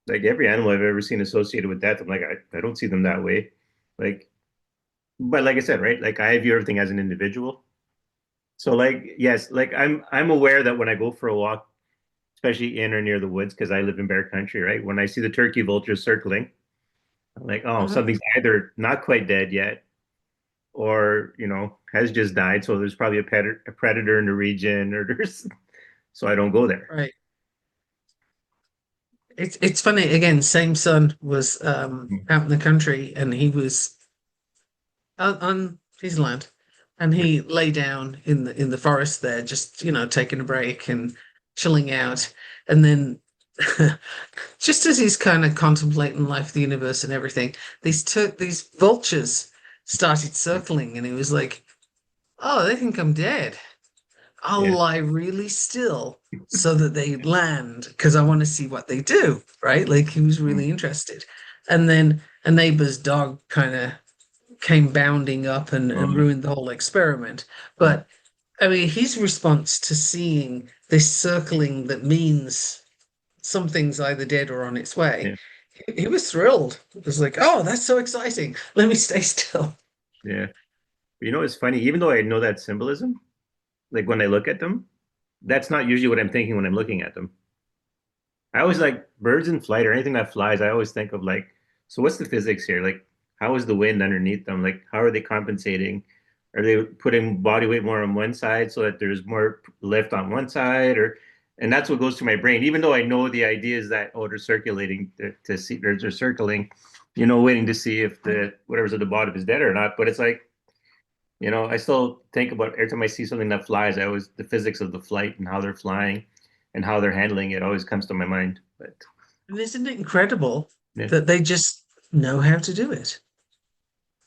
Like every animal I've ever seen associated with death, I'm like, I don't see them that way. Like, but like I said, right? Like I view everything as an individual. So like, yes, like I'm aware that when I go for a walk, especially in or near the woods, because I live in bear country, right? When I see the turkey vultures circling, I'm like, oh, Mhm. something's either not quite dead yet, or has just died. So there's probably a predator in the region, or there's so I don't go there. Right. It's funny again. Same son was Mhm. out in the country, and he was on his land, and he lay down in the forest there, just taking a break and chilling out, and then just as he's kind of contemplating life, the universe, and everything, these vultures started circling, and he was like, "Oh, they think I'm dead. I'll Yeah. lie really still so that they land because I want to see what they do." Right? Like he was Mhm. really interested, and then a neighbor's dog kind of came bounding up and Um, ruined the whole experiment. mm, But I mean, his response to seeing this circling that means something's either dead or on its way, yeah. he was thrilled. It was like, oh, that's so exciting. Let me stay still. Yeah. But it's funny. Even though I know that symbolism, like when I look at them, that's not usually what I'm thinking when I'm looking at them. I always like birds in flight or anything that flies. I always think of like, so what's the physics here? Like, how is the wind underneath them? Like, how are they compensating? Are they putting body weight more on one side so that there's more lift on one side? And that's what goes through my brain. Even though I know the idea is that, oh, they're circulating to see, they're circling, waiting to see if the whatever's at the bottom is dead or not. But it's like, I still think about every time I see something that flies, I always the physics of the flight and how they're flying and how they're handling it always comes to my mind. But And isn't it incredible yeah, that they just know how to do it?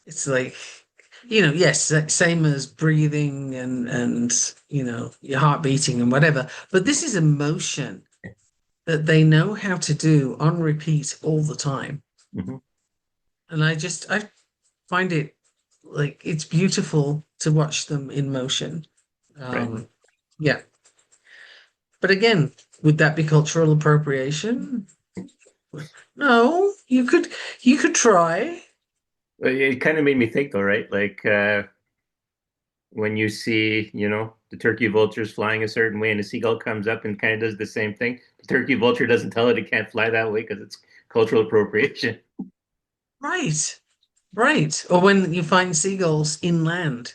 It's like, yes, same as breathing and your heart beating and whatever. But this is emotion that they know how to do on repeat all the time. hmm, And I find it like it's beautiful to watch them in motion. right. Um, yeah. But again, would that be cultural appropriation? No, you could try. It kind of made me think though, right? Like when you see, the turkey vultures flying a certain way and a seagull comes up and kind of does the same thing. The turkey vulture doesn't tell it can't fly that way because it's cultural appropriation. Right, right. Or when you find seagulls inland,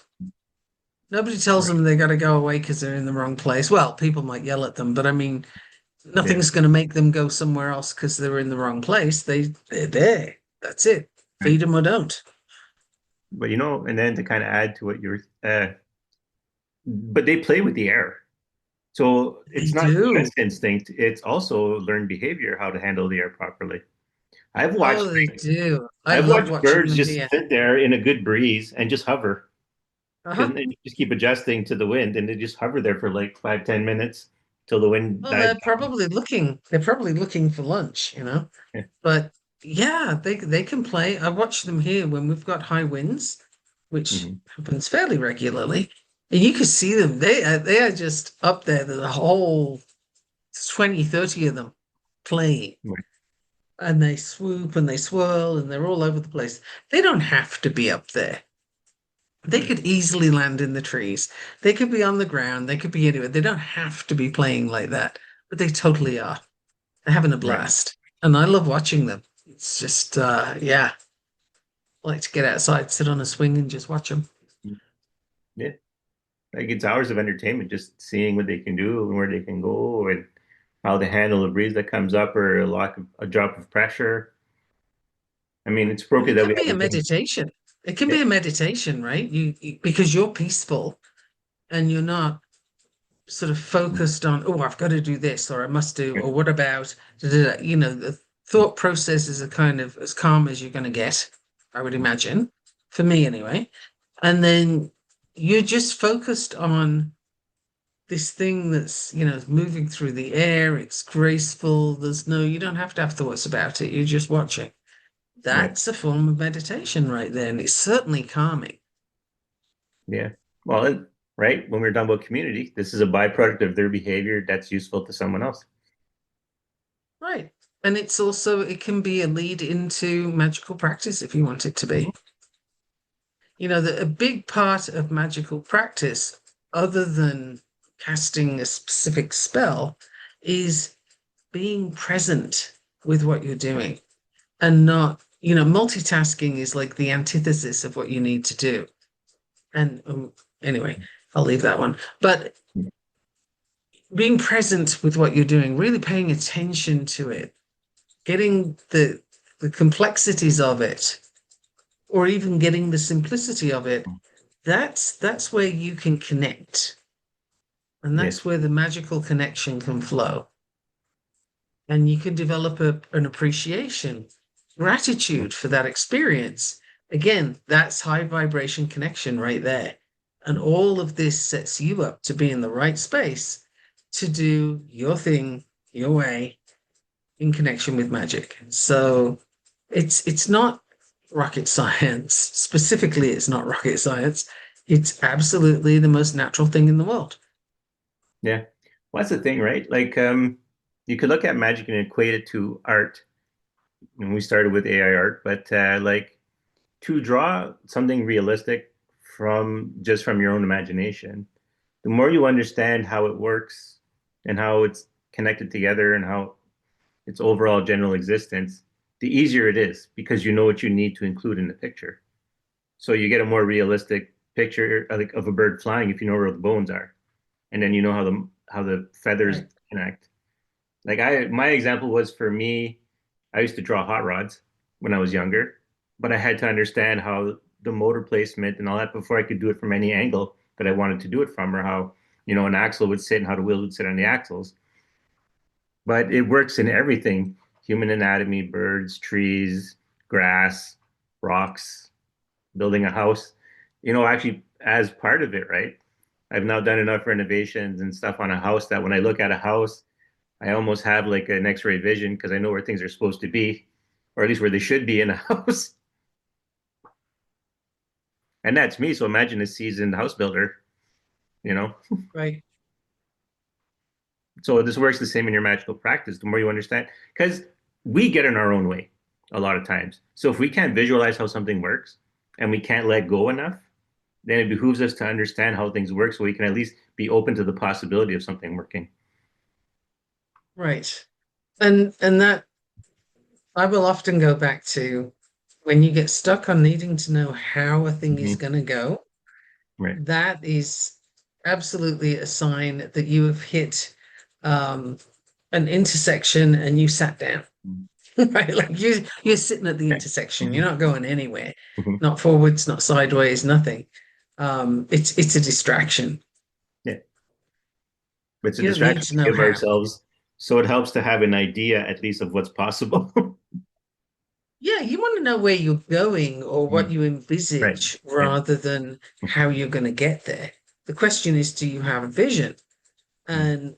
nobody tells Right. them they got to go away because they're in the wrong place. Well, people might yell at them, but I mean, Yeah. nothing's going to make them go somewhere else because they're in the wrong place. They're there. That's it. Right. Feed them or don't. But and then to kind of add to what you're, but they play with the air. So They it's not do. just instinct, it's also learned behavior, how to handle the air properly. I've watched Oh, they do. I I've love watched watching birds them just here. sit there in a good breeze and just hover because Uh-huh. they just keep adjusting to the wind and they just hover there for like 5, 10 minutes till the wind Well, dies they're probably looking for lunch. down. But yeah, they can play. I watch them here when we've got high winds, which Mhm. happens fairly regularly. And you can see them. They are just up there. There's a whole 20, 30 of them playing. Right. And they swoop and they swirl and they're all over the place. They don't have to be up there. They Right. could easily land in the trees. They could be on the ground. They could be anywhere. They don't have to be playing like that, but they totally are. They're having a Right. blast. And I love watching them. It's just, yeah, I like to get outside, sit on a swing and just watch them. Yeah. Like it's hours of entertainment just seeing what they can do and where they can go and how they handle a breeze that comes up or a drop of pressure. I mean, it's And appropriate it that can we be a have the meditation. It can yeah. be a meditation, right? Because you're peaceful and you're not sort of focused on, oh, I've got to do this or I must do, or what about, da, da, da. The thought processes are kind of as calm as you're going to get, I would imagine, for me anyway. And then you're just focused on this thing that's, moving through the air. It's graceful. You don't have to have thoughts about it. You're just watching. Right. That's a form of meditation right there. And it's certainly calming. Yeah. Well, right, when we're talking about community, this is a byproduct of their behavior that's useful to someone else. Right. And it can be a lead into magical practice if you want it to Mhm. be. A big part of magical practice, other than casting a specific spell, is being present with what you're Right. doing and not, multitasking is like the antithesis of what you need to do. And anyway, I'll leave that one. But being present with what you're doing, really paying attention to it, getting the complexities of it, or even getting the simplicity of it, that's where you can connect. And Yes. that's where the magical connection can flow. And you can develop an appreciation, gratitude for that experience. Again, that's high vibration connection right there. And all of this sets you up to be in the right space to do your thing, your way, in connection with magic. So it's not rocket science. Specifically, it's not rocket science. It's absolutely the most natural thing in the world. Yeah. Well, that's the thing, right? Like, you could look at magic and equate it to art. And we started with AI art, but like to draw something realistic from your own imagination, the more you understand how it works and how it's connected together and how its overall general existence, the easier it is because you know what you need to include in the picture. So you get a more realistic picture like of a bird flying if you know where the bones are, and then you know how the feathers Right. connect. Like my example was for me, I used to draw hot rods when I was younger, but I had to understand how the motor placement and all that before I could do it from any angle that I wanted to do it from, or how, an axle would sit and how the wheels would sit on the axles. But it works in everything, human anatomy, birds, trees, grass, rocks, building a house, actually as part of it, right? I've now done enough renovations and stuff on a house that when I look at a house, I almost have like an X-ray vision because I know where things are supposed to be, or at least where they should be in a house. And that's me. So imagine a seasoned house builder, you know? Right. So this works the same in your magical practice. The more you understand, because we get in our own way a lot of times. So if we can't visualize how something works and we can't let go enough, then it behooves us to understand how things work so we can at least be open to the possibility of something working. Right. And that I will often go back to when you get stuck on needing to know how a thing is Hmm. going to go, Right. that is absolutely a sign that you have hit um, an intersection and you sat down, right? Like you're sitting at the Okay. intersection. You're Hmm. not going anywhere, Hmm. not forwards, not sideways, nothing. It's a distraction. Yeah. It's a You don't need distraction to we know give how. ourselves. So it helps to have an idea at least of what's possible. Yeah, you want to know where you're going or what Mm. you Right. envisage Yeah. rather than how you're going to get there. The question is, do you have a vision? Mm. And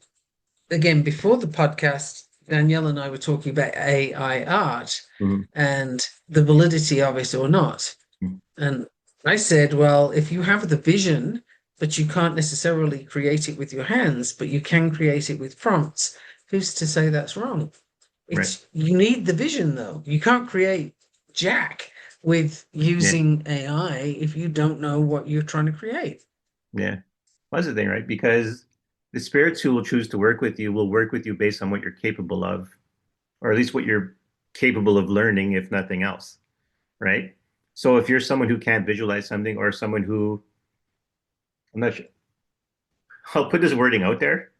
again, before the podcast, Danielle and I were talking about AI art Mhm. and the validity of it or not. Mhm. And I said, well, if you have the vision, but you can't necessarily create it with your hands, but you can create it with prompts, who's to say that's wrong? Right. It's you need the vision though. You can't create Jack with Yeah. using AI if you don't know what you're trying to create. Yeah. Well, that's the thing, right? Because the spirits who will choose to work with you will work with you based on what you're capable of, or at least what you're capable of learning, if nothing else, right? So if you're someone who can't visualize something, or someone who, I'm not sure, I'll put this wording out there.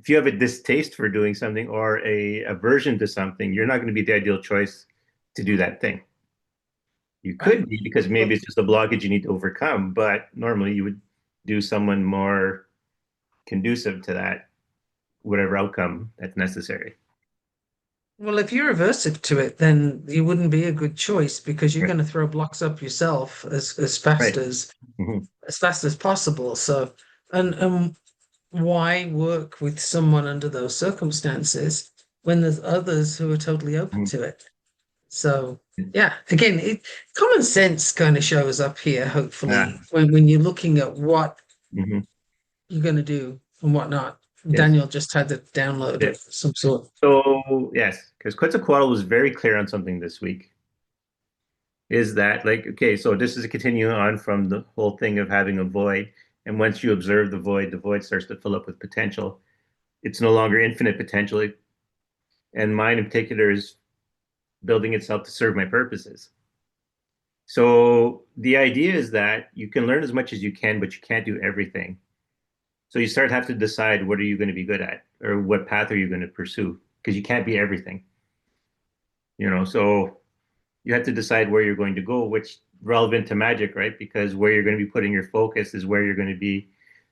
If you have a distaste for doing something or a aversion to something, you're not going to be the ideal choice to do that thing. You Right? could be because maybe Well, it's just a blockage you need to overcome, but normally you would do someone more conducive to that, whatever outcome that's necessary. well, if you're aversive to it, then you wouldn't be a good choice because you're Right. going to throw blocks up yourself as fast Right. Hmm. as fast as possible. So, and why work with someone under those circumstances when there's others who are totally open Hmm. to it? So yeah, again, common sense kind of shows up here, Ah, hopefully, when you're looking at what hmm. you're going to do and what not. Yes. Daniel just had the download Yeah. of some sort. So yes, because Quetzalcoatl was very clear on something this week. Is that like okay? So this is a continue on from the whole thing of having a void, and once you observe the void starts to fill up with potential. It's no longer infinite potential, and mine in particular is building itself to serve my purposes. So the idea is that you can learn as much as you can, but you can't do everything. So you start to have to decide what are you going to be good at or what path are you going to pursue because you can't be everything, So you have to decide where you're going to go, which relevant to magic, right? Because where you're going to be putting your focus is where you're going to be,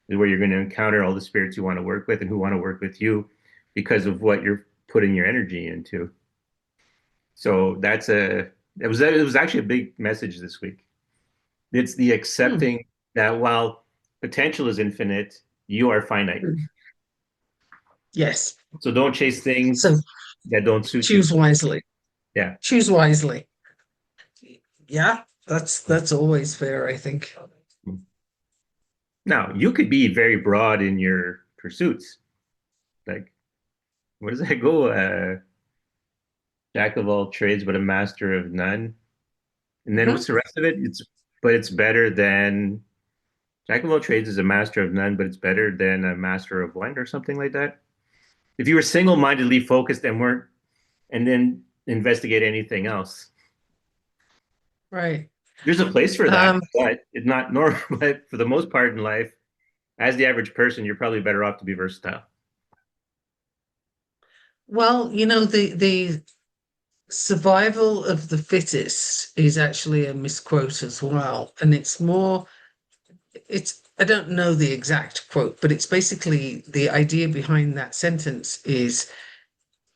is where you're going to encounter all the spirits you want to work with and who want to work with you because of what you're putting your energy into. So it was actually a big message this week. It's the Hmm. accepting that while potential is infinite, you are finite. Yes. So don't chase So things that don't suit you. choose wisely. Yeah. Choose wisely. Yeah, that's always fair, I think. Now, you could be very broad in your pursuits. Like, what does that go? Jack of all trades, but a master of none. And then Hmm. what's the rest of it? But it's better than Jack of all trades is a master of none, but it's better than a master of one or something like that. If you were single-mindedly focused and weren't, and then investigate anything else, Right. there's a place for that, Um, but it's not normal. But for the most part in life, as the average person, you're probably better off to be versatile. well, the survival of the fittest is actually a misquote as well. And I don't know the exact quote, but it's basically the idea behind that sentence is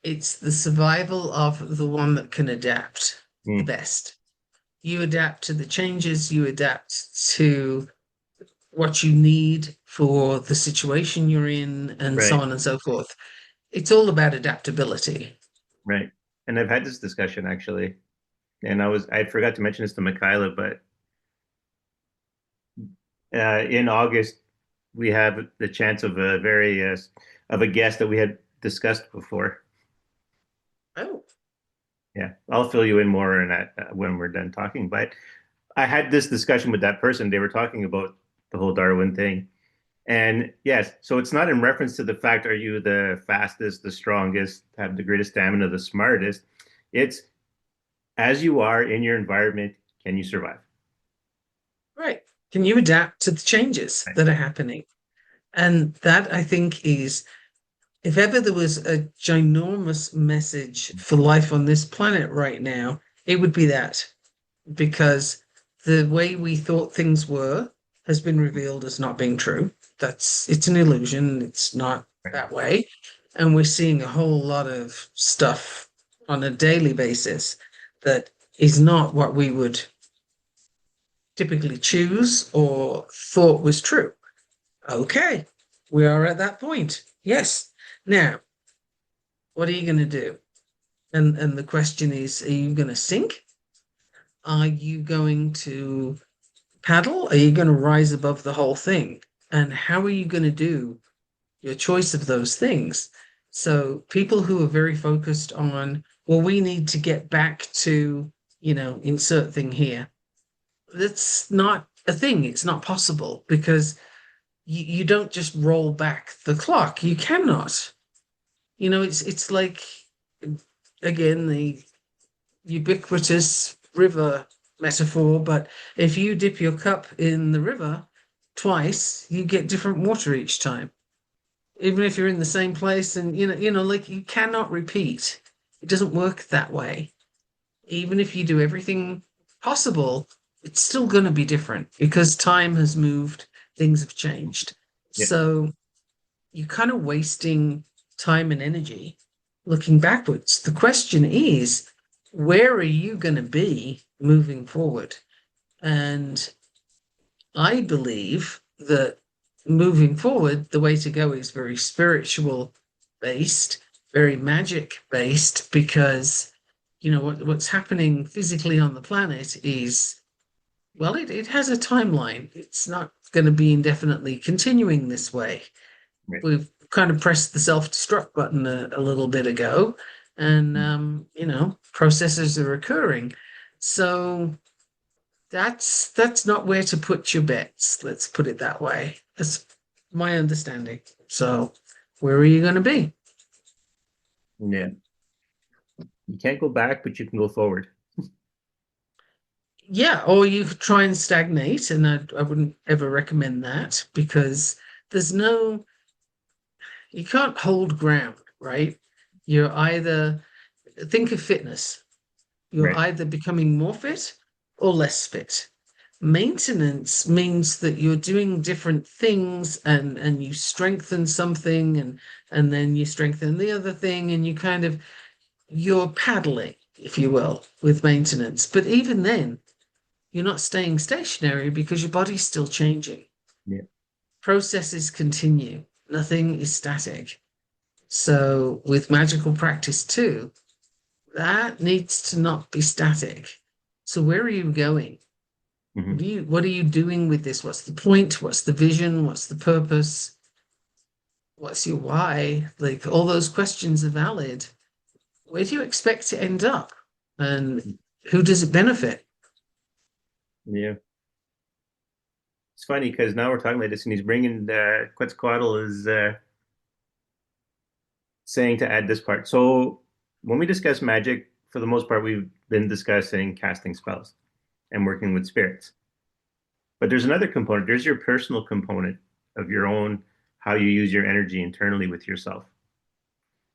it's the survival of the one that can adapt the Mm, best. You adapt to the changes, you adapt to what you need for the situation you're in, and so right, on and so forth. It's all about adaptability. right. And I've had this discussion actually, and I forgot to mention this to Michaela, but in August we have the chance of a guest that we had discussed before. Oh, Yeah, I'll fill you in more on that when we're done talking. But I had this discussion with that person. They were talking about the whole Darwin thing. And yes, so it's not in reference to the fact, are you the fastest, the strongest, have the greatest stamina, the smartest? It's as you are in your environment, can you survive? right. Can you adapt to the changes Right. that are happening? And that I think is, if ever there was a ginormous message for life on this planet right now, it would be that. Because the way we thought things were has been revealed as not being true. It's an illusion. It's not Right. that way. And we're seeing a whole lot of stuff on a daily basis that is not what we would typically choose or thought was true. Okay, we are at that point. Yes. Now, what are you going to do? And the question is, are you going to sink? Are you going to paddle? Are you going to rise above the whole thing? And how are you going to do your choice of those things? So people who are very focused on, well, we need to get back to, insert thing here. That's not a thing. It's not possible because you don't just roll back the clock. You cannot. It's like again the ubiquitous river metaphor, but if you dip your cup in the river twice, you get different water each time. Even if you're in the same place and like you cannot repeat. It doesn't work that way. Even if you do everything possible, it's still going to be different because time has moved, things have changed. Yeah. So you're kind of wasting time and energy looking backwards. The question is, where are you going to be moving forward? And I believe that moving forward, the way to go is very spiritual based, very magic based, because what's happening physically on the planet is, well, it has a timeline. It's not going to be indefinitely continuing this way. Right. We've kind of pressed the self-destruct button a little bit ago, and processes are occurring. So that's not where to put your bets. Let's put it that way. That's my understanding. So where are you going to be? Yeah. You can't go back, but you can go forward. Yeah, or you could try and stagnate, and I wouldn't ever recommend that because there's no, you can't hold ground, right? You're either, think of fitness, you're Right. either becoming more fit or less fit. Maintenance means that you're doing different things and you strengthen something and then you strengthen the other thing and you kind of you're paddling, if you will, with maintenance. But even then, you're not staying stationary because your body's still changing. Yeah. Processes continue. Nothing is static. So with magical practice too, that needs to not be static. So where are you going? Hmm. What are you doing with this? What's the point? What's the vision? What's the purpose? What's your why? Like all those questions are valid. Where do you expect to end up? And who does it benefit? Yeah. It's funny because now we're talking about this, and he's bringing Quetzalcoatl is saying to add this part. So when we discuss magic, for the most part, we've been discussing casting spells and working with spirits. But there's another component. There's your personal component of your own, how you use your energy internally with yourself.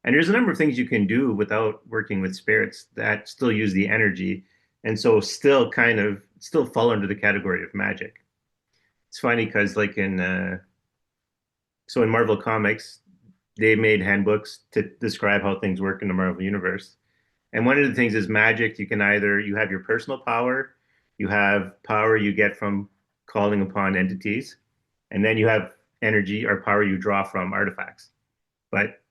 And there's a number of things you can do without working with spirits that still use the energy and so still kind of still fall under the category of magic. It's funny because like in so in Marvel Comics, they made handbooks to describe how things work in the Marvel universe. And one of the things is magic. You can either you have your personal power, you have power you get from calling upon entities, and then you have energy or power you draw from artifacts. But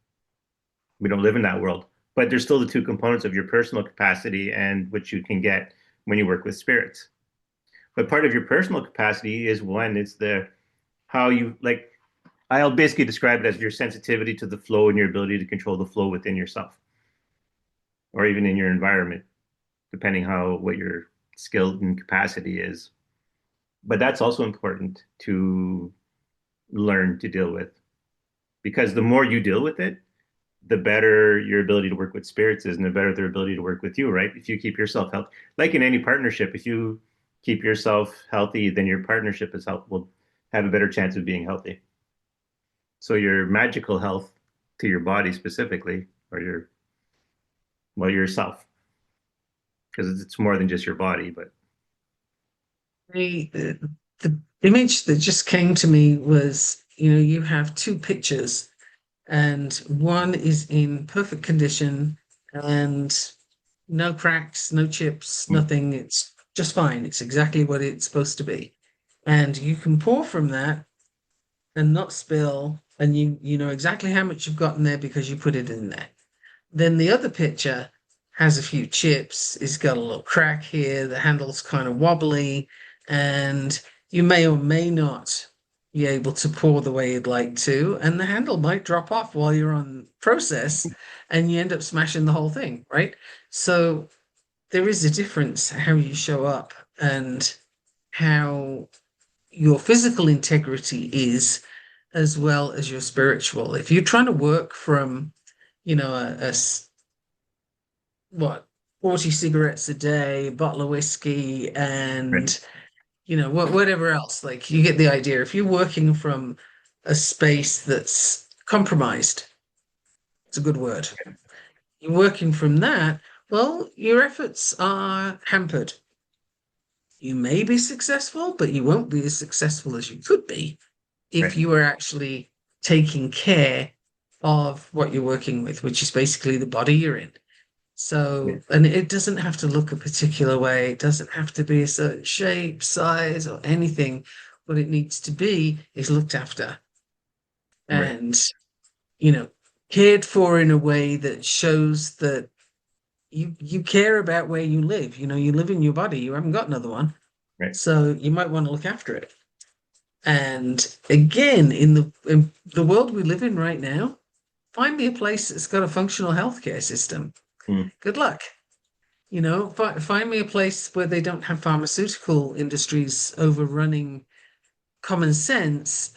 we don't live in that world. But there's still the two components of your personal capacity and which you can get when you work with spirits. But part of your personal capacity is one, it's the how you like I'll basically describe it as your sensitivity to the flow and your ability to control the flow within yourself or even in your environment, depending how what your skill and capacity is. But that's also important to learn to deal with because the more you deal with it, the better your ability to work with spirits is and the better their ability to work with you, right? If you keep yourself healthy, like in any partnership, if you keep yourself healthy, then your partnership is health will have a better chance of being healthy. So your magical health to your body specifically, or your well yourself, because it's more than just your body, but The image that just came to me was, you have two pictures, and one is in perfect condition and no cracks, no chips, nothing. It's just fine. It's exactly what it's supposed to be. And you can pour from that and not spill, and you know exactly how much you've got in there because you put it in there. Then the other picture has a few chips. It's got a little crack here. The handle's kind of wobbly, and you may or may not be able to pour the way you'd like to, and the handle might drop off while you're on process, and you end up smashing the whole thing, right? So there is a difference how you show up and how your physical integrity is as well as your spiritual. If you're trying to work from, a what 40 cigarettes a day, a bottle of whiskey, right. and whatever else. Like you get the idea. If you're working from a space that's compromised, it's a good word. You're working from that, well, your efforts are hampered. You may be successful, but you won't be as successful as you could be if Right. you were actually taking care of what you're working with, which is basically the body you're in. Yeah. So, and it doesn't have to look a particular way. It doesn't have to be a certain shape, size, or anything. What it needs to be is looked after Right. and, you know, cared for in a way that shows that you care about where you live. You live in your body. You haven't got another one. Right. So you might want to look after it. And again, in the world we live in right now, find me a place that's got a functional healthcare system. Mm. Good luck. Find me a place where they don't have pharmaceutical industries overrunning common sense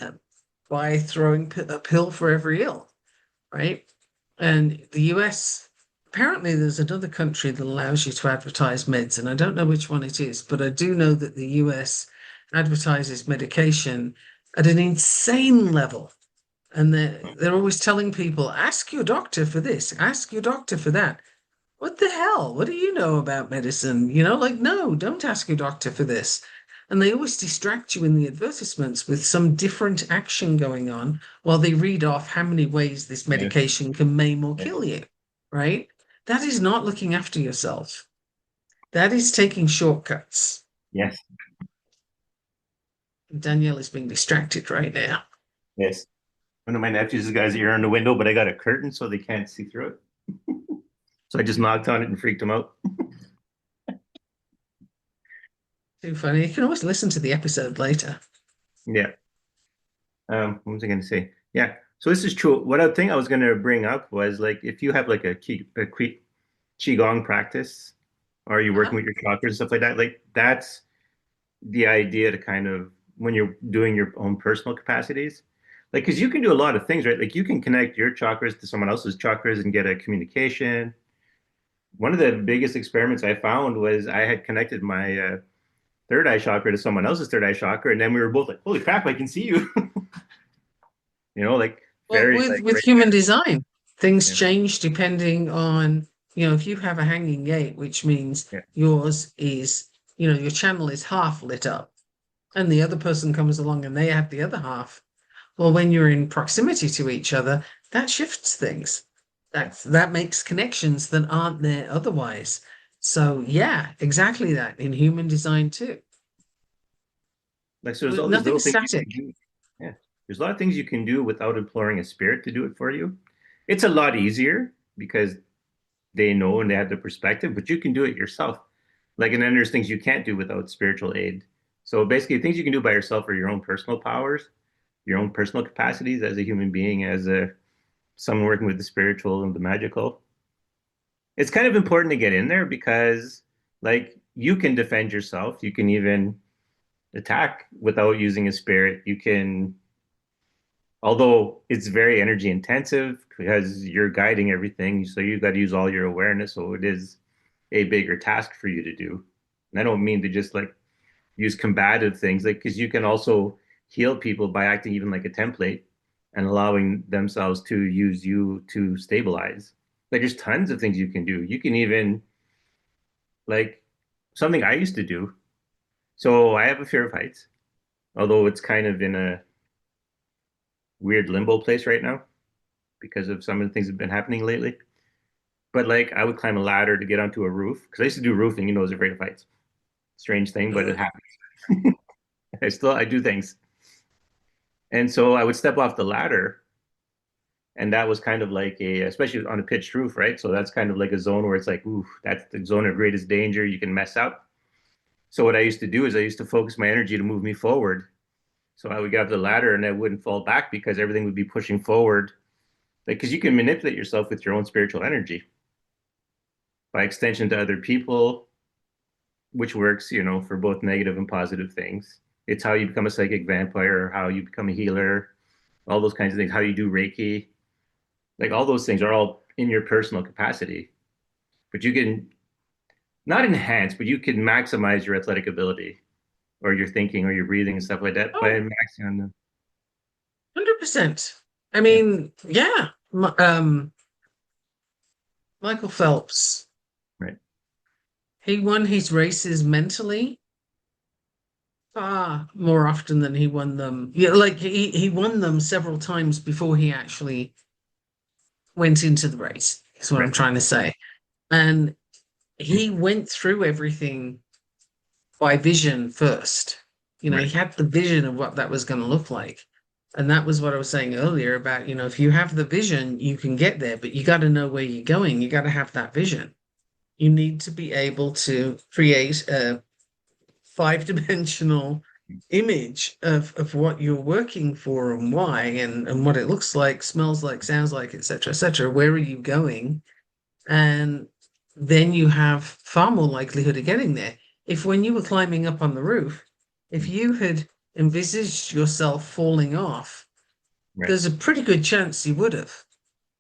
by throwing a pill for every ill, right? And the US apparently there's another country that allows you to advertise meds, and I don't know which one it is, but I do know that the US advertises medication at an insane level. And they're always telling people, ask your doctor for this, ask your doctor for that. What the hell? What do you know about medicine? Like, no, don't ask your doctor for this. And they always distract you in the advertisements with some different action going on while they read off how many ways this Yeah. medication can maim or Yeah. kill you, right? That is not looking after yourself. That is taking shortcuts. Yes. Danielle is being distracted right now. Yes. One of my nephews has got his ear on the window, but I got a curtain so they can't see through it. So I just knocked on it and freaked him out. Too funny. You can always listen to the episode later. Yeah. What was I going to say? Yeah. So this is true. What I think I was going to bring up was like if you have like a qigong practice, or you're Uh-huh. working with your chakras and stuff like that, like that's the idea to kind of when you're doing your own personal capacities. Like, because you can do a lot of things, right? Like you can connect your chakras to someone else's chakras and get a communication. One of the biggest experiments I found was I had connected my third eye chakra to someone else's third eye chakra, and then we were both like, "Holy crap, I can see you!" Like Well, very with like with right human design, things there. change depending on, if you have a hanging gate, which means Yeah, yours is, your channel is half lit up, and the other person comes along and they have the other half. Well, when you're in proximity to each other, that shifts things. yeah, That makes connections that aren't there otherwise. So yeah, exactly that in human design too. like so there's all these little Nothing's things you static. can do. Yeah, there's a lot of things you can do without imploring a spirit to do it for you. It's a lot easier because they know and they have the perspective, but you can do it yourself. Like, and then there's things you can't do without spiritual aid. So basically, things you can do by yourself are your own personal powers, your own personal capacities as a human being, as a someone working with the spiritual and the magical. It's kind of important to get in there because, like, you can defend yourself. You can even attack without using a spirit. You can, although it's very energy intensive because you're guiding everything, so you've got to use all your awareness. So it is a bigger task for you to do. And I don't mean to just like use combative things, like because you can also heal people by acting even like a template and allowing themselves to use you to stabilize. Like there's tons of things you can do. You can even like something I used to do. So I have a fear of heights, although it's kind of in a weird limbo place right now because of some of the things that have been happening lately. But like I would climb a ladder to get onto a roof because I used to do roofing, I was afraid of heights. Strange thing, but it Okay. happens. I do things. And so I would step off the ladder, and that was kind of like especially on a pitched roof, right? So that's kind of like a zone where it's like, ooh, that's the zone of greatest danger. You can mess up. So what I used to do is I used to focus my energy to move me forward. So I would get up the ladder and I wouldn't fall back because everything would be pushing forward. Like, because you can manipulate yourself with your own spiritual energy by extension to other people, which works, for both negative and positive things. It's how you become a psychic vampire, or how you become a healer, all those kinds of things, how you do Reiki. Like all those things are all in your personal capacity. But you can not enhance, but you can maximize your athletic ability or your thinking or your breathing and stuff like that by Oh, maxing on them. 100%. I Yeah, mean, yeah. Michael Phelps, right, he won his races mentally far more often than he won them. Yeah, like he won them several times before he actually went into the race, is what I'm right, trying to say. And he went through everything by vision first. He right, had the vision of what that was going to look like. And that was what I was saying earlier about, if you have the vision, you can get there, but you got to know where you're going. You got to have that vision. You need to be able to create a five-dimensional image of what you're working for and why and what it looks like, smells like, sounds like, etc., etc. Where are you going? And then you have far more likelihood of getting there. If when you were climbing up on the roof, if you had envisaged yourself falling off, right, there's a pretty good chance you would have.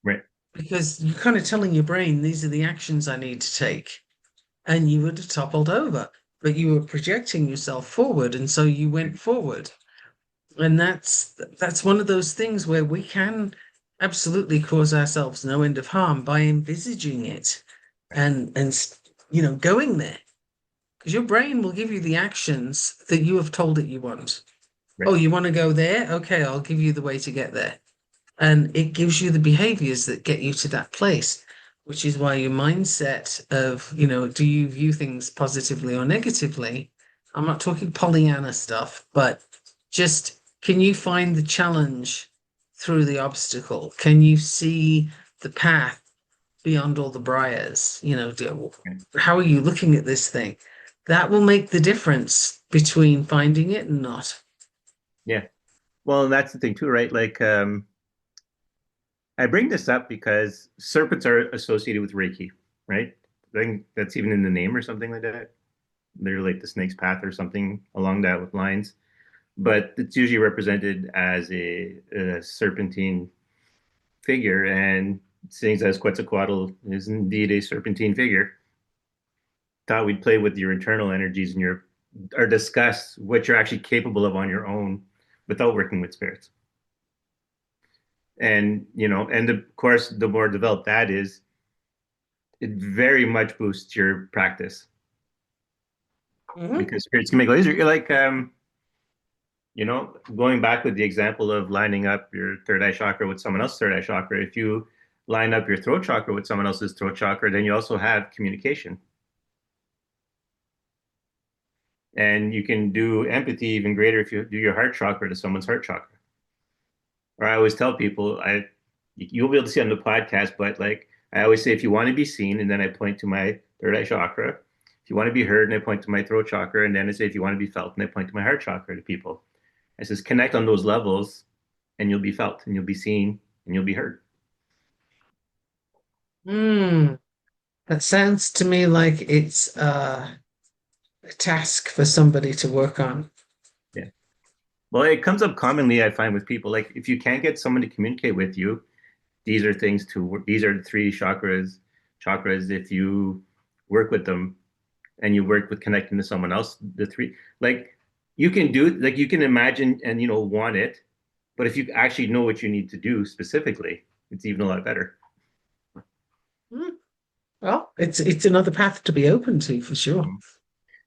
right. because you're kind of telling your brain these are the actions I need to take, and you would have toppled over, but you were projecting yourself forward, and so you went forward. And that's one of those things where we can absolutely cause ourselves no end of harm by envisaging it Right. and going there. Because your brain will give you the actions that you have told it you want. Oh, Right. you want to go there? Okay, I'll give you the way to get there. And it gives you the behaviors that get you to that place, which is why your mindset of, do you view things positively or negatively? I'm not talking Pollyanna stuff, but just can you find the challenge through the obstacle? Can you see the path beyond all the briars? Right. How are you looking at this thing? That will make the difference between finding it and not. Yeah. Well, and that's the thing too, right? Like, I bring this up because serpents are associated with Reiki, right? I think that's even in the name or something like that. They're like the snake's path or something along that lines. But it's usually represented as a serpentine figure, and seeing as Quetzalcoatl is indeed a serpentine figure, thought we'd play with your internal energies and your or discuss what you're actually capable of on your own without working with spirits. And and of course, the more developed that is, it very much boosts your practice Mhm. because spirits can make it easier. You're like, going back with the example of lining up your third eye chakra with someone else's third eye chakra, if you line up your throat chakra with someone else's throat chakra, then you also have communication. And you can do empathy even greater if you do your heart chakra to someone's heart chakra. Or I always tell people, you'll be able to see on the podcast, but like I always say, if you want to be seen, and then I point to my third eye chakra. If you want to be heard, and I point to my throat chakra, and then I say, if you want to be felt, and I point to my heart chakra to people. I says, connect on those levels, and you'll be felt, and you'll be seen, and you'll be heard. Mm, that sounds to me like it's a task for somebody to work on. Yeah. Well, it comes up commonly, I find, with people. Like, if you can't get someone to communicate with you, these are things to work. These are the three chakras. Chakras. If you work with them, and you work with connecting to someone else, the three, like you can imagine and want it, but if you actually know what you need to do specifically, it's even a lot better. Mm, well, it's another path to be open to for sure. Mhm.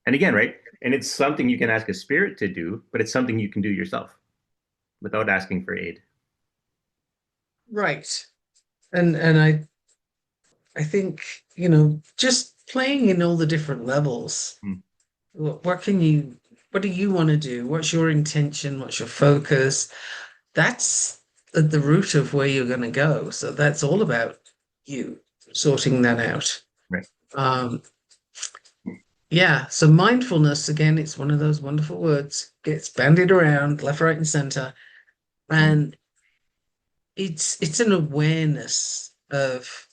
And again, right? And it's something you can ask a spirit to do, but it's something you can do yourself without asking for aid. Right. And I think, just playing in all the different levels. Mm. What do you want to do? What's your intention? What's your focus? That's at the root of where you're going to go. So that's all about you sorting that out. Right. Um, yeah. So mindfulness, again, it's one of those wonderful words, gets bandied around left, right, and center. Mm. And it's an awareness of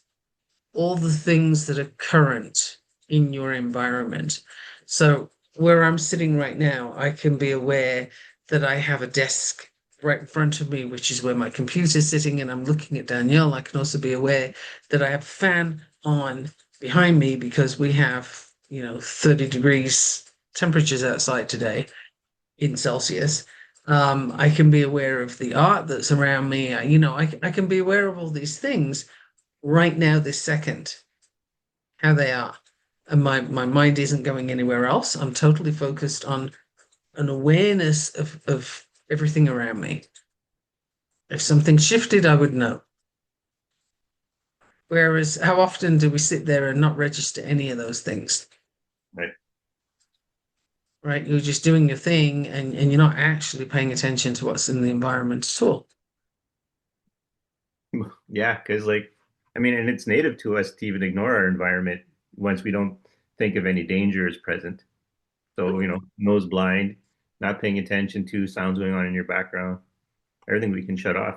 all the things that are current in your environment. So where I'm sitting right now, I can be aware that I have a desk right in front of me, which is where my computer's sitting, and I'm looking at Danielle. I can also be aware that I have a fan on behind me because we have, 30 degrees temperatures outside today in Celsius. I can be aware of the art that's around me. I can be aware of all these things right now, this second, how they are. And my mind isn't going anywhere else. I'm totally focused on an awareness of everything around me. If something shifted, I would know. Whereas, how often do we sit there and not register any of those things? Right. Right? You're just doing your thing and you're not actually paying attention to what's in the environment at all. Yeah, because I mean, and it's native to us to even ignore our environment once we don't think of any danger as present. So, nose blind, not paying attention to sounds going on in your background, everything we can shut off.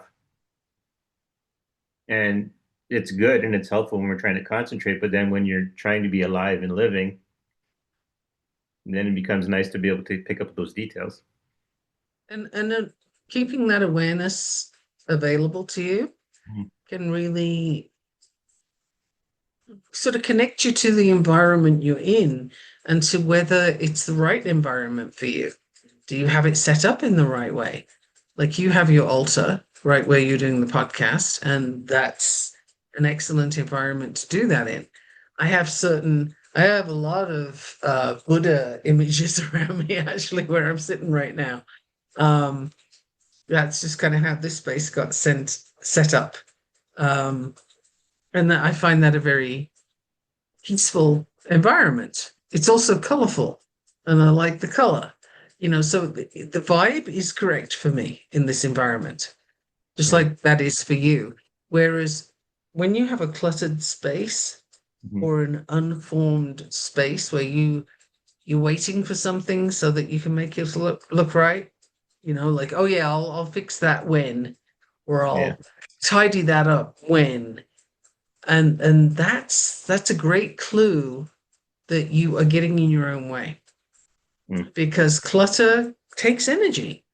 And it's good and it's helpful when we're trying to concentrate, but then when you're trying to be alive and living, then it becomes nice to be able to pick up those details. And keeping that awareness available to you Mhm. can really. sort of connect you to the environment you're in and to whether it's the right environment for you. Do you have it set up in the right way? Like you have your altar right where you're doing the podcast, and that's an excellent environment to do that in. I have a lot of Buddha images around me actually where I'm sitting right now. Um, that's just kind of how this space got set up. Um, and that I find that a very peaceful environment. It's also colorful, and I like the color. So the vibe is correct for me in this environment, just Right. like that is for you. Whereas when you have a cluttered space Mhm. or an unformed space where you're waiting for something so that you can make it look right, like, oh yeah, I'll fix that when, or Yeah. I'll tidy that up when. And that's a great clue that you are getting in your own way, Mm. because clutter takes energy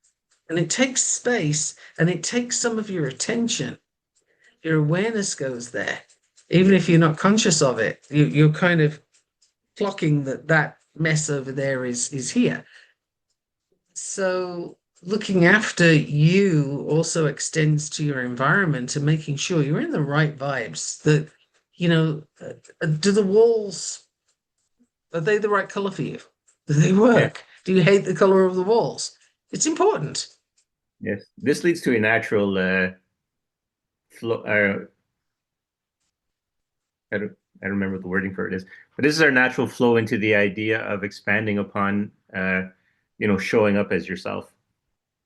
and it takes space and it takes some of your attention. Your awareness goes there. Even if you're not conscious of it, you're kind of clocking that mess over there is here. So looking after you also extends to your environment and making sure you're in the right vibes. Do the walls, are they the right color for you? Do they Yeah. work? Do you hate the color of the walls? It's important. Yes. This leads to a natural flow. I don't remember what the wording for it is, but this is our natural flow into the idea of expanding upon, showing up as yourself.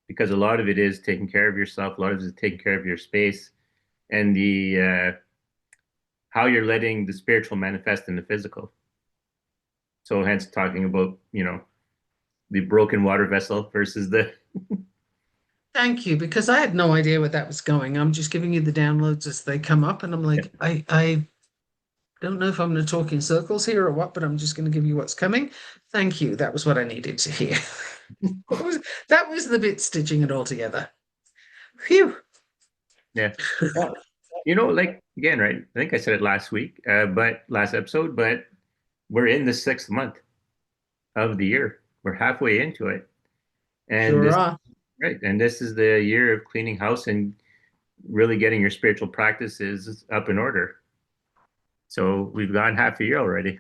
Because a lot of it is taking care of yourself. A lot of it is taking care of your space and the how you're letting the spiritual manifest in the physical. So hence talking about, the broken water vessel versus the Thank you, because I had no idea where that was going. I'm just giving you the downloads as they come up, and I'm yeah, like, I don't know if I'm going to talk in circles here or what, but I'm just going to give you what's coming. Thank you. That was what I needed to hear. That was the bit stitching it all together. Phew. yeah. Well, like again, right? I think I said it last week, but last episode, but we're in the sixth month of the year. We're halfway into it. And Sure this are. right, and this is the year of cleaning house and really getting your spiritual practices up in order. So we've gone half a year already.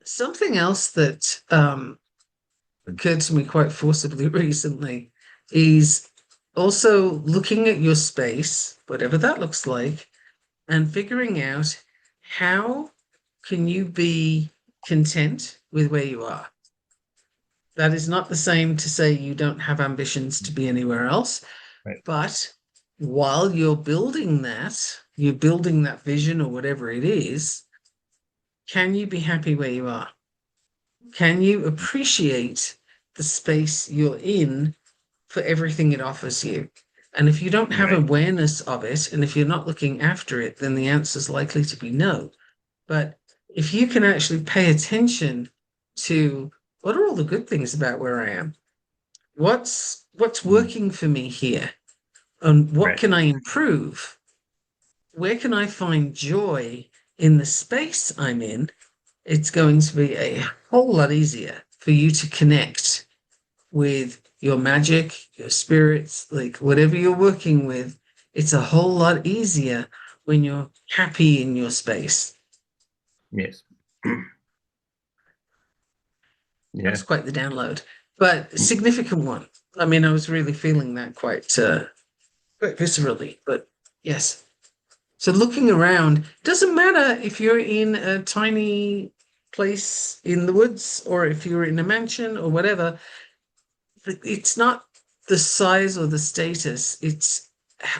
Something else that occurred to me quite forcibly recently is also looking at your space, whatever that looks like, and figuring out how can you be content with where you are. That is not the same to say you don't have ambitions to be anywhere else, Right. but while you're building that vision or whatever it is, can you be happy where you are? Can you appreciate the space you're in for everything it offers you? And if you don't have Right. awareness of it, and if you're not looking after it, then the answer is likely to be no. But if you can actually pay attention to what are all the good things about where I am? What's Mm. working for me here? And what Right. can I improve? Where can I find joy in the space I'm in? It's going to be a whole lot easier for you to connect with your magic, your spirits, like whatever you're working with. It's a whole lot easier when you're happy in your space. Yes. That was Yeah. quite the download, but a significant one. I mean, I was really feeling that quite viscerally, but yes. So looking around, doesn't matter if you're in a tiny place in the woods or if you're in a mansion or whatever. It's not the size or the status. It's,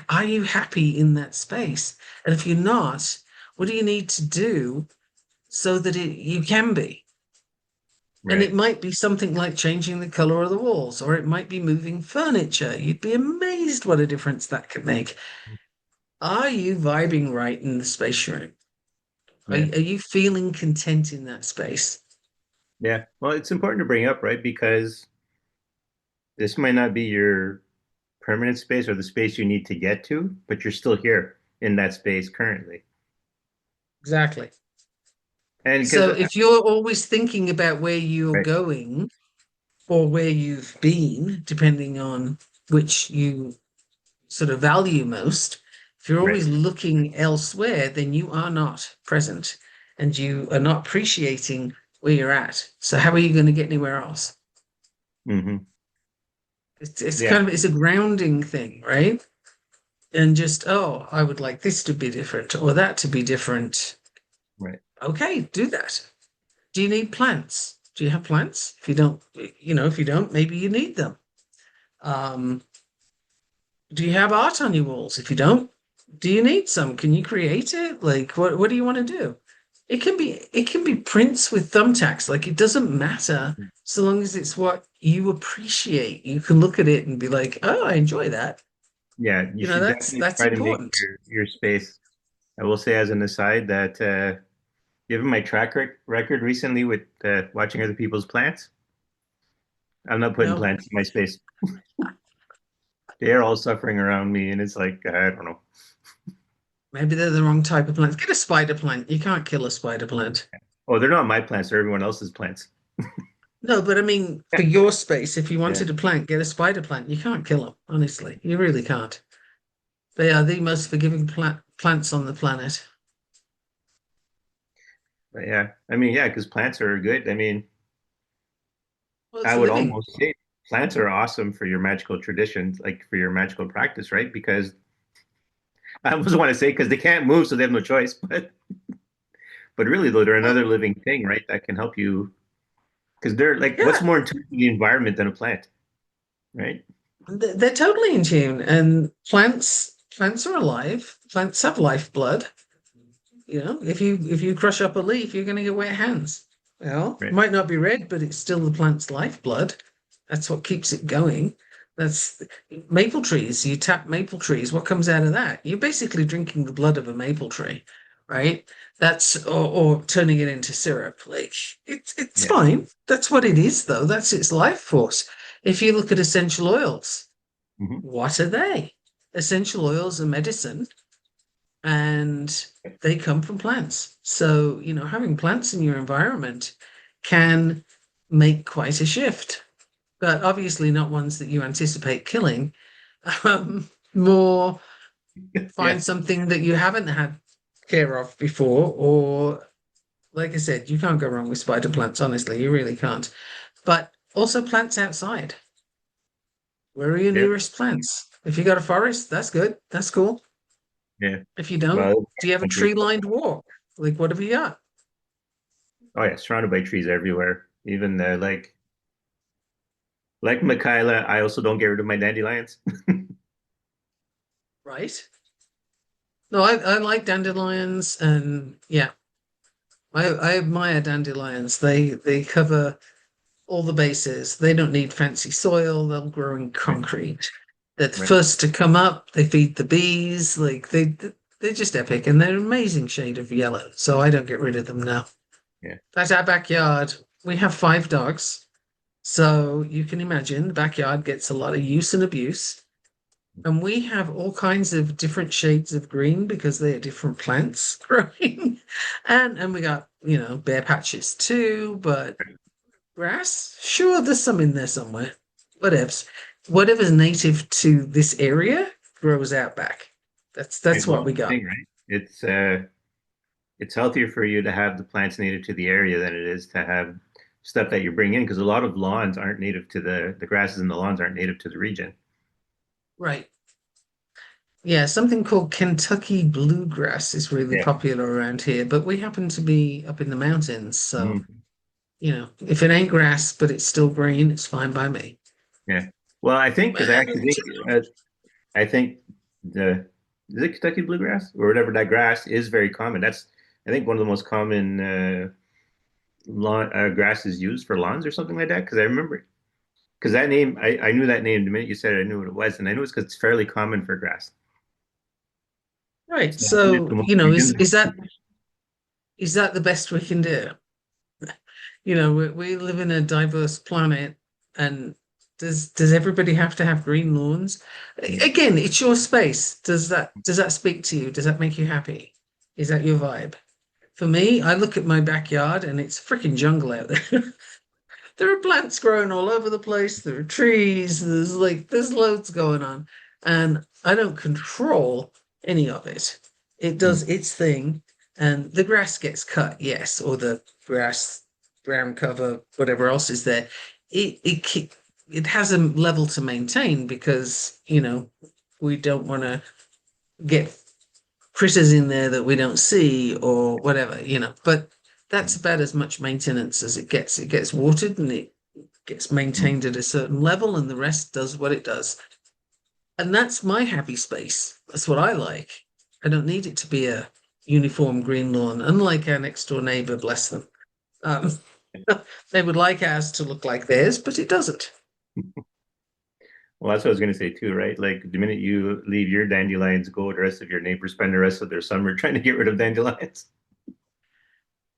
are you happy in that space? And if you're not, what do you need to do so that you can be? And it Right. might be something like changing the color of the walls, or it might be moving furniture. You'd be amazed what a difference that could make. Are you vibing right in the space you're in? Are, Yeah. are you feeling content in that space? Yeah. Well, it's important to bring up, right? Because this might not be your permanent space or the space you need to get to, but you're still here. in that space currently. Exactly. And because So if you're always thinking about where you're right, going or where you've been, depending on which you sort of value most, if you're right, always looking elsewhere, then you are not present and you are not appreciating where you're at. So how are you going to get anywhere else? hmm It's yeah, kind of it's a grounding thing, right? And just, oh, I would like this to be different or that to be different. right, Okay, do that. Do you need plants? Do you have plants? If you don't, maybe you need them. Um, do you have art on your walls? If you don't, do you need some? Can you create it? Like, what do you want to do? It can be prints with thumbtacks. Like, it doesn't matter so long as it's what you appreciate. You can look at it and be like, oh, I enjoy that. yeah. You should definitely That's try to make important. your space. I will say as an aside that given my record recently with watching other people's plants, I'm not putting No, plants in my space. They're all suffering around me, and it's like I don't know. maybe they're the wrong type of plant. Get a spider plant. You can't kill a spider plant. Oh, they're not my plants; they're everyone else's plants. No, but I mean, for your space, if you Yeah, wanted a plant, get a spider plant. You can't kill them, honestly. You really can't. They are the most forgiving plants on the planet. but yeah. I mean, yeah, because plants are good. I mean, Well, I it's would living, almost say plants are awesome for your magical traditions, like for your magical practice, right? Because I almost want to say because they can't move, so they have no choice. But really, though, they're well, another living thing, right? That can help you because they're like, what's yeah, more in tune with the environment than a plant, right? they're totally in tune. And plants are alive. Plants have lifeblood. If you crush up a leaf, you're going to get wet hands. Well, it Right. might not be red, but it's still the plant's lifeblood. That's what keeps it going. That's maple trees. You tap maple trees. What comes out of that? You're basically drinking the blood of a maple tree, right? Or turning it into syrup. Like it's Yeah. fine. That's what it is, though. That's its life force. If you look at essential oils, hmm what are they? Essential oils are medicine and they come from plants. So, having plants in your environment can make quite a shift, but obviously not ones that you anticipate killing. More Yeah. find something that you haven't had care of before, or like I said, you can't go wrong with spider plants, honestly, you really can't. But also plants outside. Where are your Yeah. nearest plants? If you got a forest, that's good. That's cool. Yeah. If you don't, Well, do you have a country. tree-lined walk? Like, what have you got? Oh yeah, surrounded by trees everywhere. Even like Michaela, I also don't get rid of my dandelions. Right? No, I like dandelions, and yeah, I admire dandelions. They cover all the bases. They don't need fancy soil. They'll grow in Right. concrete. They're the Right. first to come up. They feed the bees. Like they're just epic, and they're an amazing shade of yellow. So I don't get rid of them now. Yeah. That's our backyard. We have 5 dogs, so you can imagine the backyard gets a lot of use and abuse. And we have all kinds of different shades of green because they are different plants growing. And we got, bare patches too, but grass, sure, there's some in there somewhere. Whatevs. Whatever's native to this area grows out back. That's Right. Well, what we that's the got. thing, right? It's healthier for you to have the plants native to the area than it is to have stuff that you bring in because a lot of lawns aren't native to the grasses and the lawns aren't native to the region. Right. Yeah, something called Kentucky bluegrass is really Yeah. popular around here, but we happen to be up in the mountains, so Mhm. if it ain't grass but it's still green, it's fine by me. Yeah. Well, I think because I Well, actually think I think the is it Kentucky bluegrass or whatever that grass is very common. That's I think one of the most common lawn grasses used for lawns or something like that. Because I remember because that name I knew that name the minute you said it, I knew what it was, and I knew it's because it's fairly common for grass. right. It's not native So, to most regions. is that the best we can do? We live in a diverse planet, and Does everybody have to have green lawns? Again, it's your space. Does that speak to you? Does that make you happy? Is that your vibe? For me, I look at my backyard and it's freaking jungle out there. There are plants growing all over the place. There are trees. There's loads going on. And I don't control any of it. It Mm. does its thing. And the grass gets cut, yes, or the grass, ground cover, whatever else is there. It has a level to maintain because, we don't want to get critters in there that we don't see or whatever. But that's about as much maintenance as it gets. It gets watered and it gets Mm. maintained at a certain level, and the rest does what it does. And that's my happy space. That's what I like. I don't need it to be a uniform green lawn, unlike our next door neighbor, bless them. Um, they would like ours to look like theirs, but it doesn't. Well, that's what I was going to say too, right? Like the minute you leave your dandelions go, the rest of your neighbors spend the rest of their summer trying to get rid of dandelions.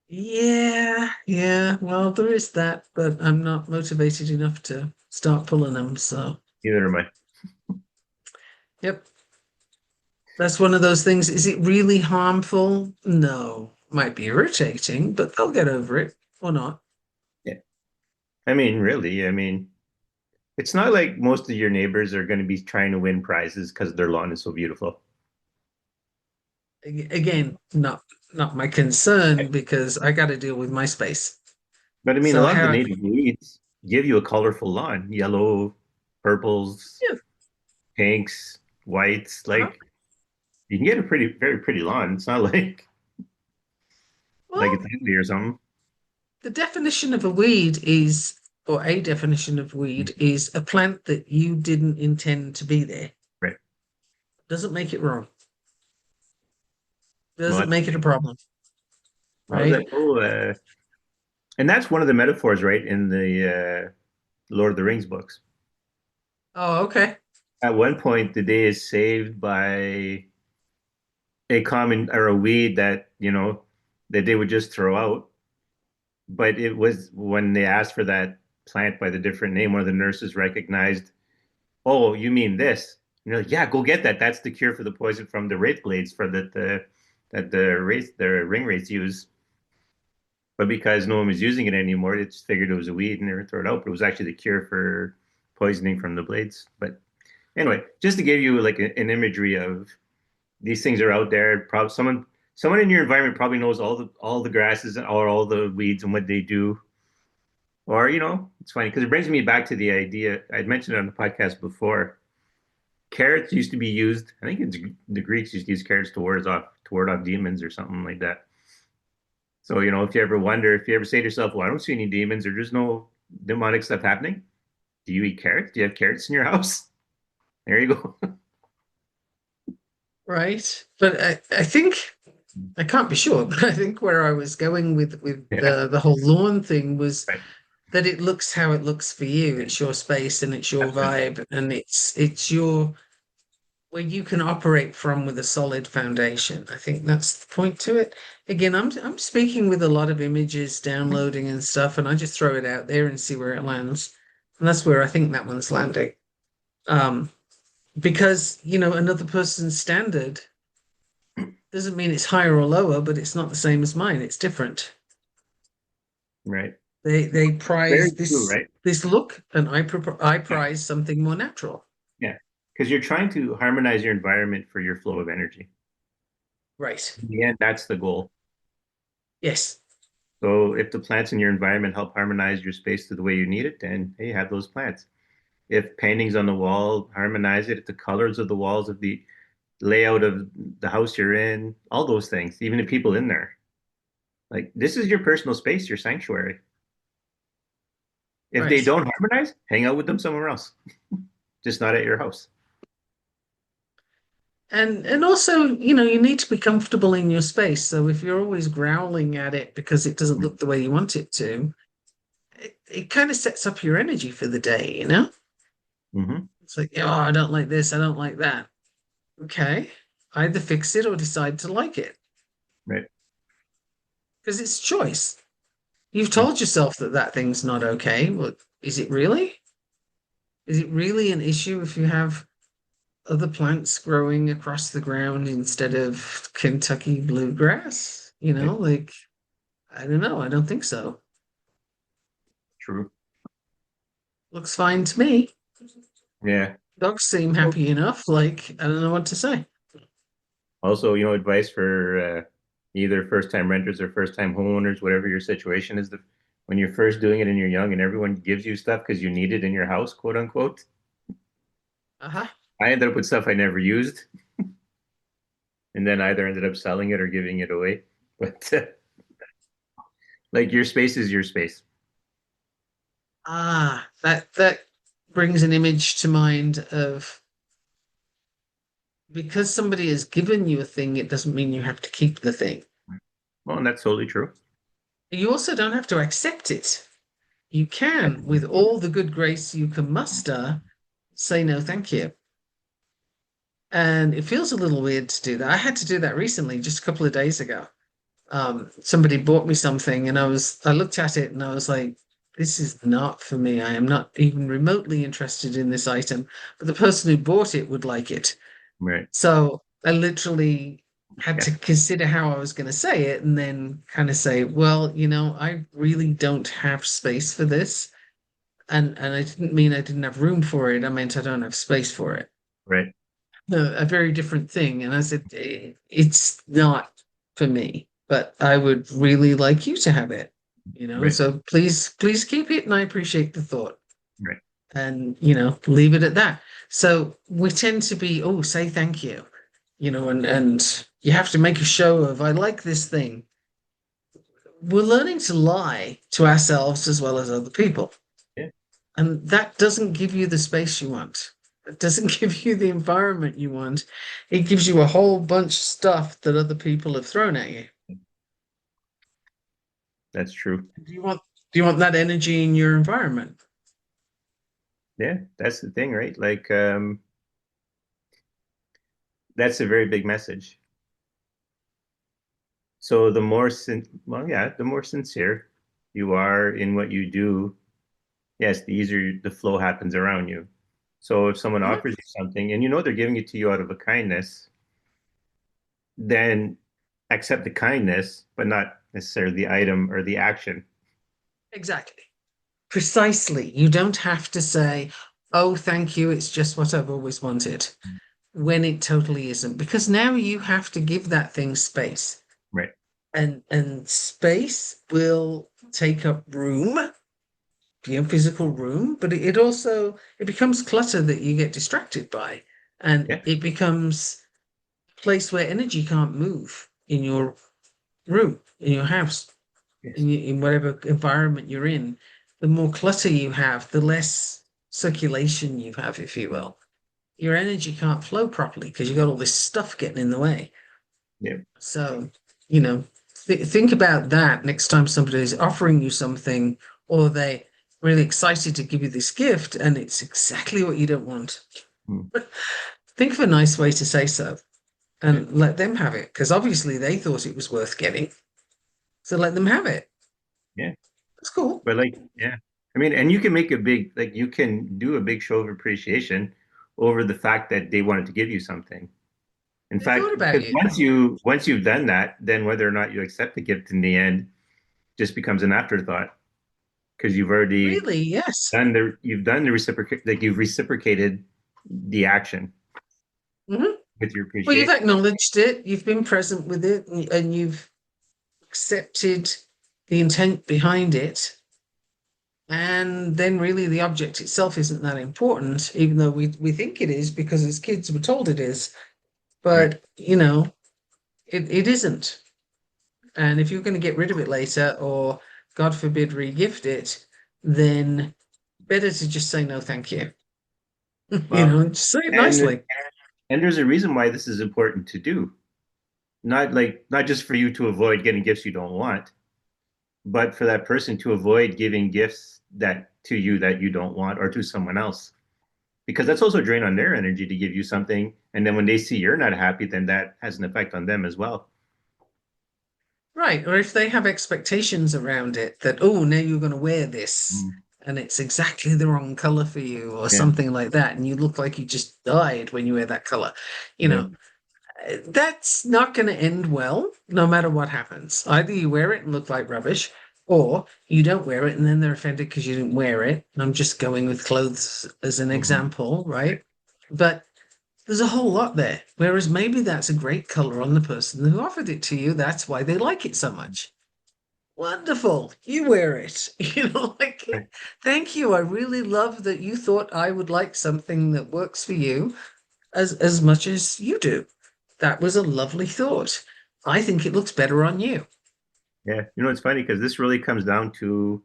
Yeah, yeah. Well, there is that, but I'm not motivated enough to start pulling them. So, Neither am I. yep, that's one of those things. Is it really harmful? No. Might be irritating, but they'll get over it or not. Yeah. I mean, really, I mean, it's not like most of your neighbors are going to be trying to win prizes because their lawn is so beautiful. Again, not my concern because I got to deal with my space. But I mean, a So lot of the how? native weeds give you a colorful lawn, yellow, purples, Yeah. pinks, whites. Uh-huh. Like you can get a very pretty lawn. It's not like Well, it's ugly or something. the definition of a weed is, or a definition of weed is a plant that you didn't intend to be there. Right. Doesn't make it wrong. Well, Doesn't make it a problem, I was right? like, oh, and that's one of the metaphors, right, in the Lord of the Rings books. Oh, okay. At one point, the day is saved by a common or a weed that, that they would just throw out. But it was when they asked for that plant by the different name, one of the nurses recognized, oh, you mean this? And you're like, yeah, go get that. That's the cure for the poison from the wraith blades for that the ring wraiths use. But because no one was using it anymore, they just figured it was a weed and never throw it out. But it was actually the cure for poisoning from the blades. But anyway, just to give you like an imagery of these things are out there. Probably someone in your environment probably knows all the grasses or all the weeds and what they do. Or it's funny because it brings me back to the idea I'd mentioned on the podcast before. Carrots used to be used. I think it's the Greeks used to use carrots to ward off demons or something like that. So if you ever wonder, if you ever say to yourself, "Well, I don't see any demons or there's no demonic stuff happening," do you eat carrots? Do you have carrots in your house? There you go. Right. But I think I can't be sure, but I think where I was going with Yeah. the whole lawn thing was Right. that it looks how it looks for you. It's your space and it's your Absolutely. vibe and it's your where you can operate from with a solid foundation. I think that's the point to it. Again, I'm speaking with a lot of images, downloading and stuff, and I just throw it out there and see where it lands. And that's where I think that one's landing. Um, because, another person's standard doesn't mean it's higher or lower, but it's not the same as mine. It's different. Right. They Very prize true, this right? this look, and I Yeah. prize something more natural. Yeah. Because you're trying to harmonize your environment for your flow of energy. Right. In the end, that's the goal. Yes. So if the plants in your environment help harmonize your space to the way you need it, then hey, have those plants. If paintings on the wall harmonize it, if the colors of the walls, of the layout of the house you're in, all those things, even the people in there. Like this is your personal space, your sanctuary. If they Right. don't harmonize, hang out with them somewhere else, just not at your house. And also, you need to be comfortable in your space. So if you're always growling at it because it doesn't look the way you want it to, it kind of sets up your energy for the day. Mm-hmm. It's like, oh, I don't like this, I don't like that. Okay. Either fix it or decide to like it. Right. Because it's choice. You've told yourself that that thing's not okay. Well, is it really? Is it really an issue if you have other plants growing across the ground instead of Kentucky bluegrass? Yeah, Like, I don't know. I don't think so. true. Looks fine to me. Yeah. Dogs seem happy enough. Like, I don't know what to say. Also, advice for either first-time renters or first-time homeowners, whatever your situation is, when you're first doing it and you're young and everyone gives you stuff because you need it in your house, quote unquote. Uh-huh. I ended up with stuff I never used, and then either ended up selling it or giving it away. But like your space is your space. That brings an image to mind of because somebody has given you a thing, it doesn't mean you have to keep the thing. Well, and that's totally true. You also don't have to accept it. You can, with all the good grace you can muster, say no, thank you. And it feels a little weird to do that. I had to do that recently, just a couple of days ago. Somebody bought me something and I looked at it and I was like, this is not for me. I am not even remotely interested in this item, but the person who bought it would like it. Right. So I literally had Yeah. to consider how I was going to say it and then kind of say, well, I really don't have space for this. And I didn't mean I didn't have room for it. I meant I don't have space for it. Right. A very different thing. And I said, It's not for me, but I would really like you to have it, Right. so please keep it. And I appreciate the thought Right. and, leave it at that. So we tend to be, oh, say thank you, and you have to make a show of, I like this thing. We're learning to lie to ourselves as well as other people. Yeah. And that doesn't give you the space you want. It doesn't give you the environment you want. It gives you a whole bunch of stuff that other people have thrown at you. That's true. Do you want that energy in your environment? Yeah, that's the thing, right? Like, that's a very big message. So the more sincere you are in what you do, yes, the easier the flow happens around you. So if someone Mhm. offers you something and they're giving it to you out of a kindness, then accept the kindness, but not necessarily the item or the action. Exactly. Precisely. You don't have to say, oh, thank you. It's just what I've always wanted when it totally isn't, because now you have to give that thing space. Right. And space will take up room, physical room, but it also it becomes clutter that you get distracted by, and Yeah. it becomes a place where energy can't move in your room, in your house, Yes. in whatever environment you're in. The more clutter you have, the less circulation you have, if you will. Your energy can't flow properly because you've got all this stuff getting in the way. Yeah. So, you know, think about that next time somebody's offering you something or they really excited to give you this gift and it's exactly what you don't want. Mm. Think of a nice way to say so Yeah. and let them have it because obviously they thought it was worth getting. So let them have it. Yeah. That's cool. But like, yeah. I mean, and you can make a big, like, you can do a big show of appreciation over the fact that they wanted to give you something. In They thought fact, about because you. once you've done that, then whether or not you accept the gift in the end just becomes an afterthought because Really? Yes. you've done the reciprocate, like you've reciprocated the action Hmm. with your Well, you've appreciation. acknowledged it, you've been present with it, and you've accepted the intent behind it. And then really the object itself isn't that important, even though we think it is because as kids we're told it is. Right. But, it isn't. And if you're going to get rid of it later or, God forbid, regift it, then better to just say no, thank you. Well, Just say it and nicely. and there's a reason why this is important to do. Not just for you to avoid getting gifts you don't want, but for that person to avoid giving gifts that you don't want or to someone else. Because that's also a drain on their energy to give you something. And then when they see you're not happy, then that has an effect on them as well. Right. Or if they have expectations around it that, oh, now you're going to wear this. Mm. and it's exactly the wrong color for you or Yeah. something like that, and you look like you just died when you wear that color. You Yeah. know, that's not going to end well, no matter what happens. Either you wear it and look like rubbish, or you don't wear it and then they're offended because you didn't wear it. And I'm just going with clothes as an Mhm. example, right? But there's a whole lot there. Whereas maybe that's a great color on the person who offered it to you. That's why they like it so much. Wonderful. You wear it. Like, Right. thank you. I really love that you thought I would like something that works for you as much as you do. That was a lovely thought. I think it looks better on you. Yeah. It's funny because this really comes down to,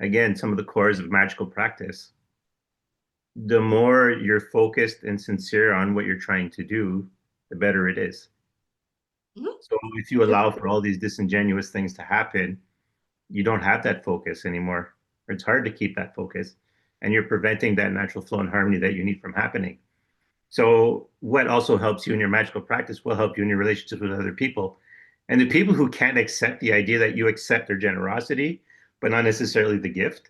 again, some of the cores of magical practice. The more you're focused and sincere on what you're trying to do, the better it is. Mhm. So if you Yep. allow for all these disingenuous things to happen, you don't have that focus anymore. It's hard to keep that focus, and you're preventing that natural flow and harmony that you need from happening. So what also helps you in your magical practice will help you in your relationships with other people. And the people who can't accept the idea that you accept their generosity, but not necessarily the gift,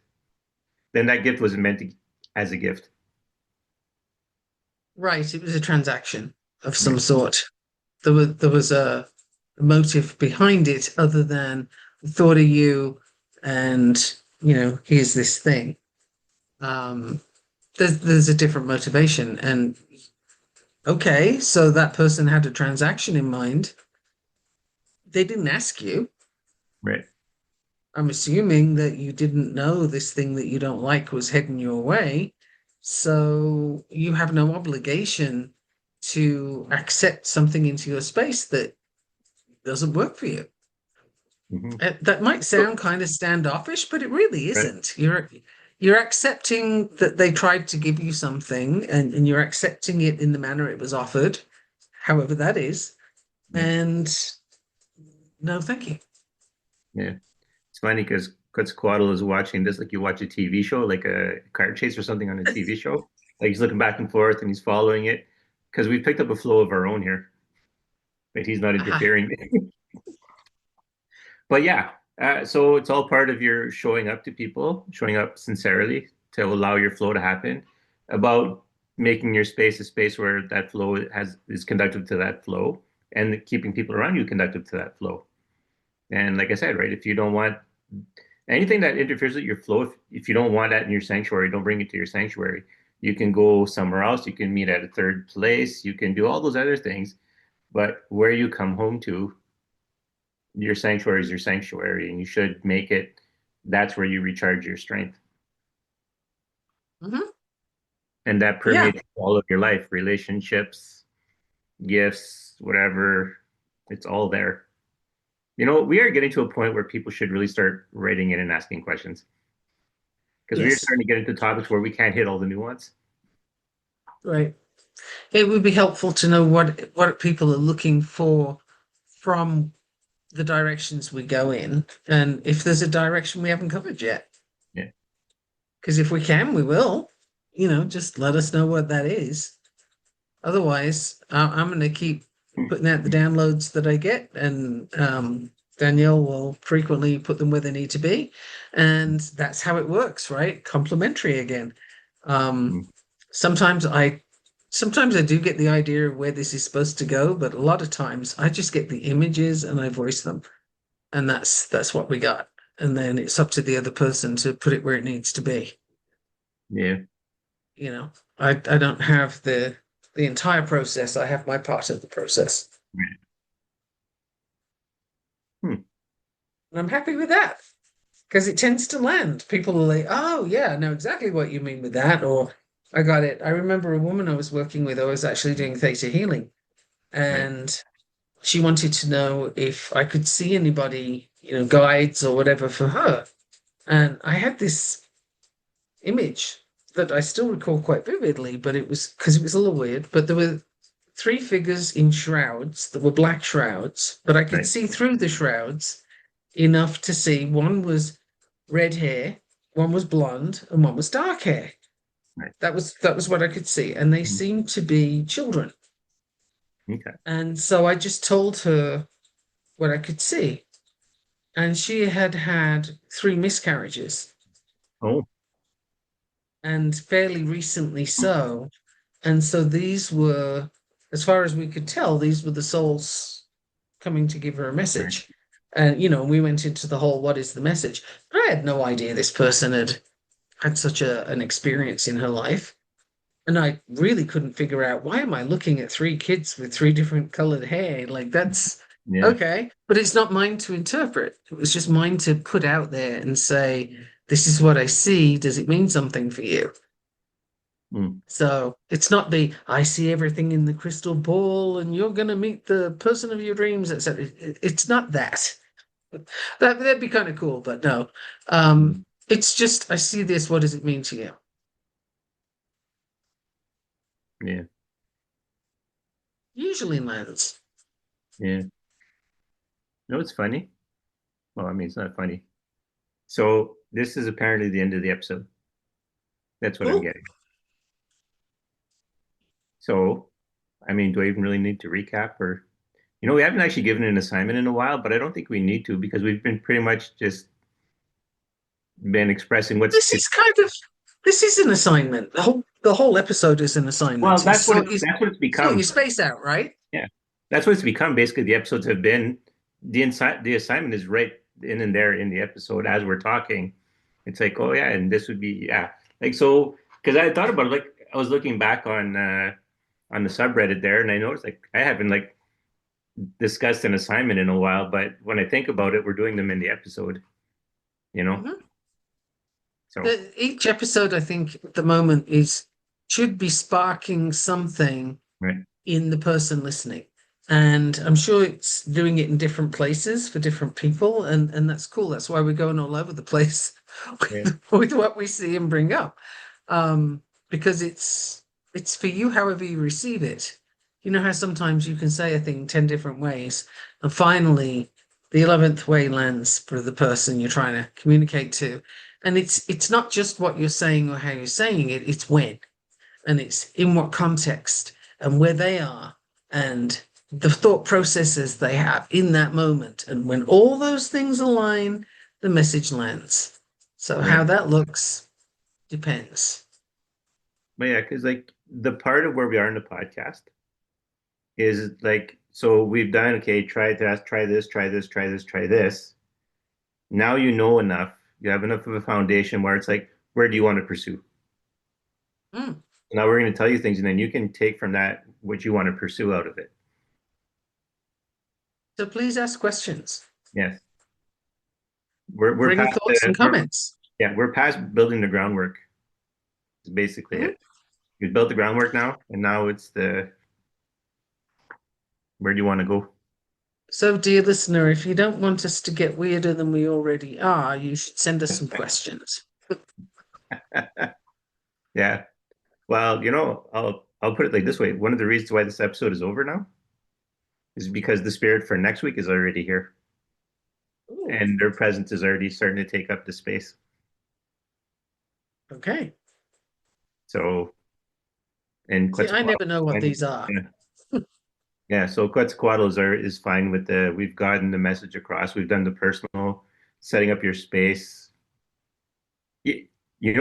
then that gift wasn't meant as a gift. Right. It was a transaction of some Right. sort. There was a motive behind it other than the thought of you and, here's this thing. Um, there's a different motivation. And okay, so that person had a transaction in mind. They didn't ask you. Right. I'm assuming that you didn't know this thing that you don't like was heading your way. So you have no obligation to accept something into your space that doesn't work for you. Mm-hmm. That might sound kind of standoffish, but it really Right. isn't. You're accepting that they tried to give you something and you're accepting it in the manner it was offered, however that is. Yeah. And no, thank you. Yeah. It's funny because Quetzalcoatl is watching this like you watch a TV show, like a car chase or something on a TV show. Like he's looking back and forth and he's following it because we've picked up a flow of our own here, but he's not Aha. interfering. But yeah, so it's all part of your showing up to people, showing up sincerely to allow your flow to happen, about making your space a space where that flow is conductive to that flow, and keeping people around you conductive to that flow. And like I said, right, if you don't want anything that interferes with your flow, if you don't want that in your sanctuary, don't bring it to your sanctuary. You can go somewhere else. You can meet at a third place. You can do all those other things. But where you come home to, your sanctuary is your sanctuary, and you should make it that's where you recharge your strength. Hmm. And that Yeah. permeates all of your life, relationships, gifts, whatever. It's all there. We are getting to a point where people should really start writing in and asking questions because we are Yes. starting to get into topics where we can't hit all the nuance. Right. It would be helpful to know what people are looking for from the directions we go in, and if there's a direction we haven't covered yet. Yeah. Because if we can, we will. Just let us know what that is. Otherwise, I'm going to keep putting out the downloads that I get, and Danielle will frequently put them where they need to be, and that's how it works, right? Complementary again. Um, Mhm. sometimes I sometimes I do get the idea of where this is supposed to go, but a lot of times I just get the images and I voice them, and that's what we got. And then it's up to the other person to put it where it needs to be. Yeah. You know, I don't have the entire process. I have my part of the process, Right. Hmm. and I'm happy with that because it tends to land. People are like, "Oh yeah, I know exactly what you mean with that," or "I got it." I remember a woman I was working with. I was actually doing theta healing, Right. and she wanted to know if I could see anybody, guides or whatever for her. And I had this image that I still recall quite vividly, but it was because it was a little weird. But there were three figures in shrouds that were black shrouds, but I could Right. see through the shrouds enough to see one was red hair, one was blonde, and one was dark hair. Right. That was what I could see, and they Mhm. seemed to be children. Okay. And so I just told her what I could see, and she had had three miscarriages. Oh. and fairly recently so. And so these were, as far as we could tell, these were the souls coming to give her a Right. message. And, we went into the whole, what is the message? But I had no idea this person had such an experience in her life. And I really couldn't figure out, why am I looking at three kids with three different colored hair? Like, that's Yeah. okay. But it's not mine to interpret. It was just mine to put out there and say, this is what I see. Does it mean something for you? Mm. So it's not the I see everything in the crystal ball and you're going to meet the person of your dreams, etc. It's not that. That'd be kind of cool, but no. Mm. It's just I see this. What does it mean to you? Yeah. Usually lands. Yeah. No, it's funny. Well, I mean, it's not funny. So this is apparently the end of the episode. That's what I'm Cool. getting. So, I mean, do I even really need to recap or, we haven't actually given an assignment in a while, but I don't think we need to because we've been pretty much just been expressing what's This is kind of this is an assignment. The whole episode is an well, assignment. that's that's what it's Sort become. your space out, right? Yeah. That's what it's become. Basically, the episodes have been the assignment is right in and there in the episode as we're talking. It's like, oh yeah, and this would be yeah. Like so because I thought about it, like I was looking back on the subreddit there and I noticed like I haven't like discussed an assignment in a while, but when I think about it, we're doing them in the episode, you know? Mhm. So Each episode, I think, at the moment is should be sparking something right. in the person listening. And I'm sure it's doing it in different places for different people, and that's cool. That's why we're going all over the place Yeah. with what we see and bring up. Um, because it's for you however you receive it. You know how sometimes you can say a thing 10 different ways, and finally the 11th way lands for the person you're trying to communicate to. And it's not just what you're saying or how you're saying it, it's when and it's in what context and where they are and the thought processes they have in that moment. And when all those things align, the message lands. So how Right. that looks depends. But yeah, because like the part of where we are in the podcast is like, so we've done, okay, try that, try this, try this, try this, try this. Now you know enough. You have enough of a foundation where it's like, where do you want to pursue? Mm. Now we're going to tell you things, and then you can take from that what you want to pursue out of it. So please ask questions. Yes, we're Bring past thoughts the and comments. we're past building the groundwork. Is basically Mhm. it. We've built the groundwork now, and now it's the where do you want to go? So, dear listener, if you don't want us to get weirder than we already are, you should send us some questions. Yeah. Well, I'll put it like this way. One of the reasons why this episode is over now is because the spirit for next week is already here, Ooh, and their presence is already starting to take up the space. okay. So, and See, I Quetzalcoatl, never know what these are. yeah, yeah. So Quetzalcoatl is fine with the. We've gotten the message across. We've done the personal setting up your space. You,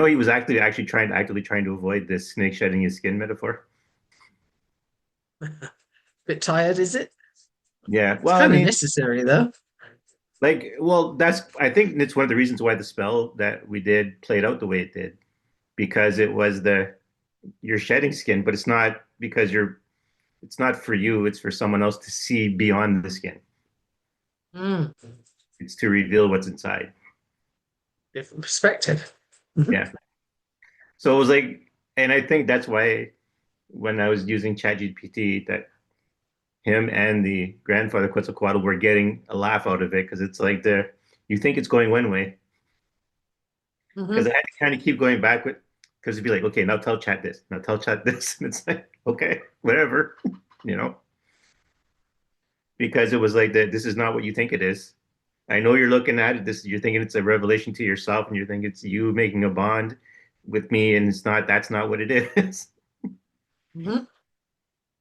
he was actively trying to avoid this snake shedding his skin metaphor. Bit tired, is it? Yeah. It's Well, I kind of mean, necessary, though. like, well, I think it's one of the reasons why the spell that we did played out the way it did, because it was you're shedding skin, but it's not because it's not for you, it's for someone else to see beyond the skin. Mm, It's to reveal what's inside. different perspective. Mhm. Yeah. So it was like, and I think that's why when I was using ChatGPT, that him and the grandfather Quetzalcoatl were getting a laugh out of it because it's like you think it's going one way, because I Mhm. had to kind of keep going back with because it'd be like, okay, now tell chat this, now tell chat this, and it's like, okay, whatever, you know, because it was like that. This is not what you think it is. I know you're looking at it. You're thinking it's a revelation to yourself, and you think it's you making a bond with me, and it's not. That's not what it is. Mhm.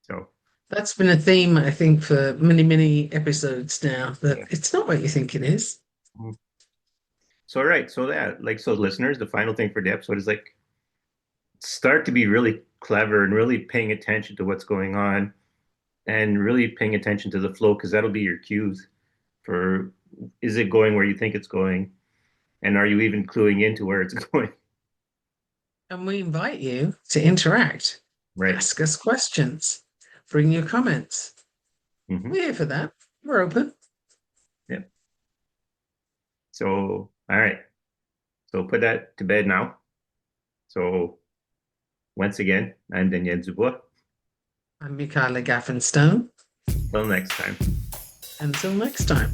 So That's been a theme, I think, for many, many episodes now, that yeah. it's not what you think it is. So right. So that like so listeners, the final thing for the episode is like start to be really clever and really paying attention to what's going on and really paying attention to the flow because that'll be your cues for is it going where you think it's going and are you even cluing into where it's going? And we invite you to interact, Right. ask us questions, bring your comments. Hmm. We're here for that. We're open. Yeah. So, all right. So put that to bed now. So once again, I'm Daniel Dubois. I'm Michaela Gaffinstone. Till next time. Until next time.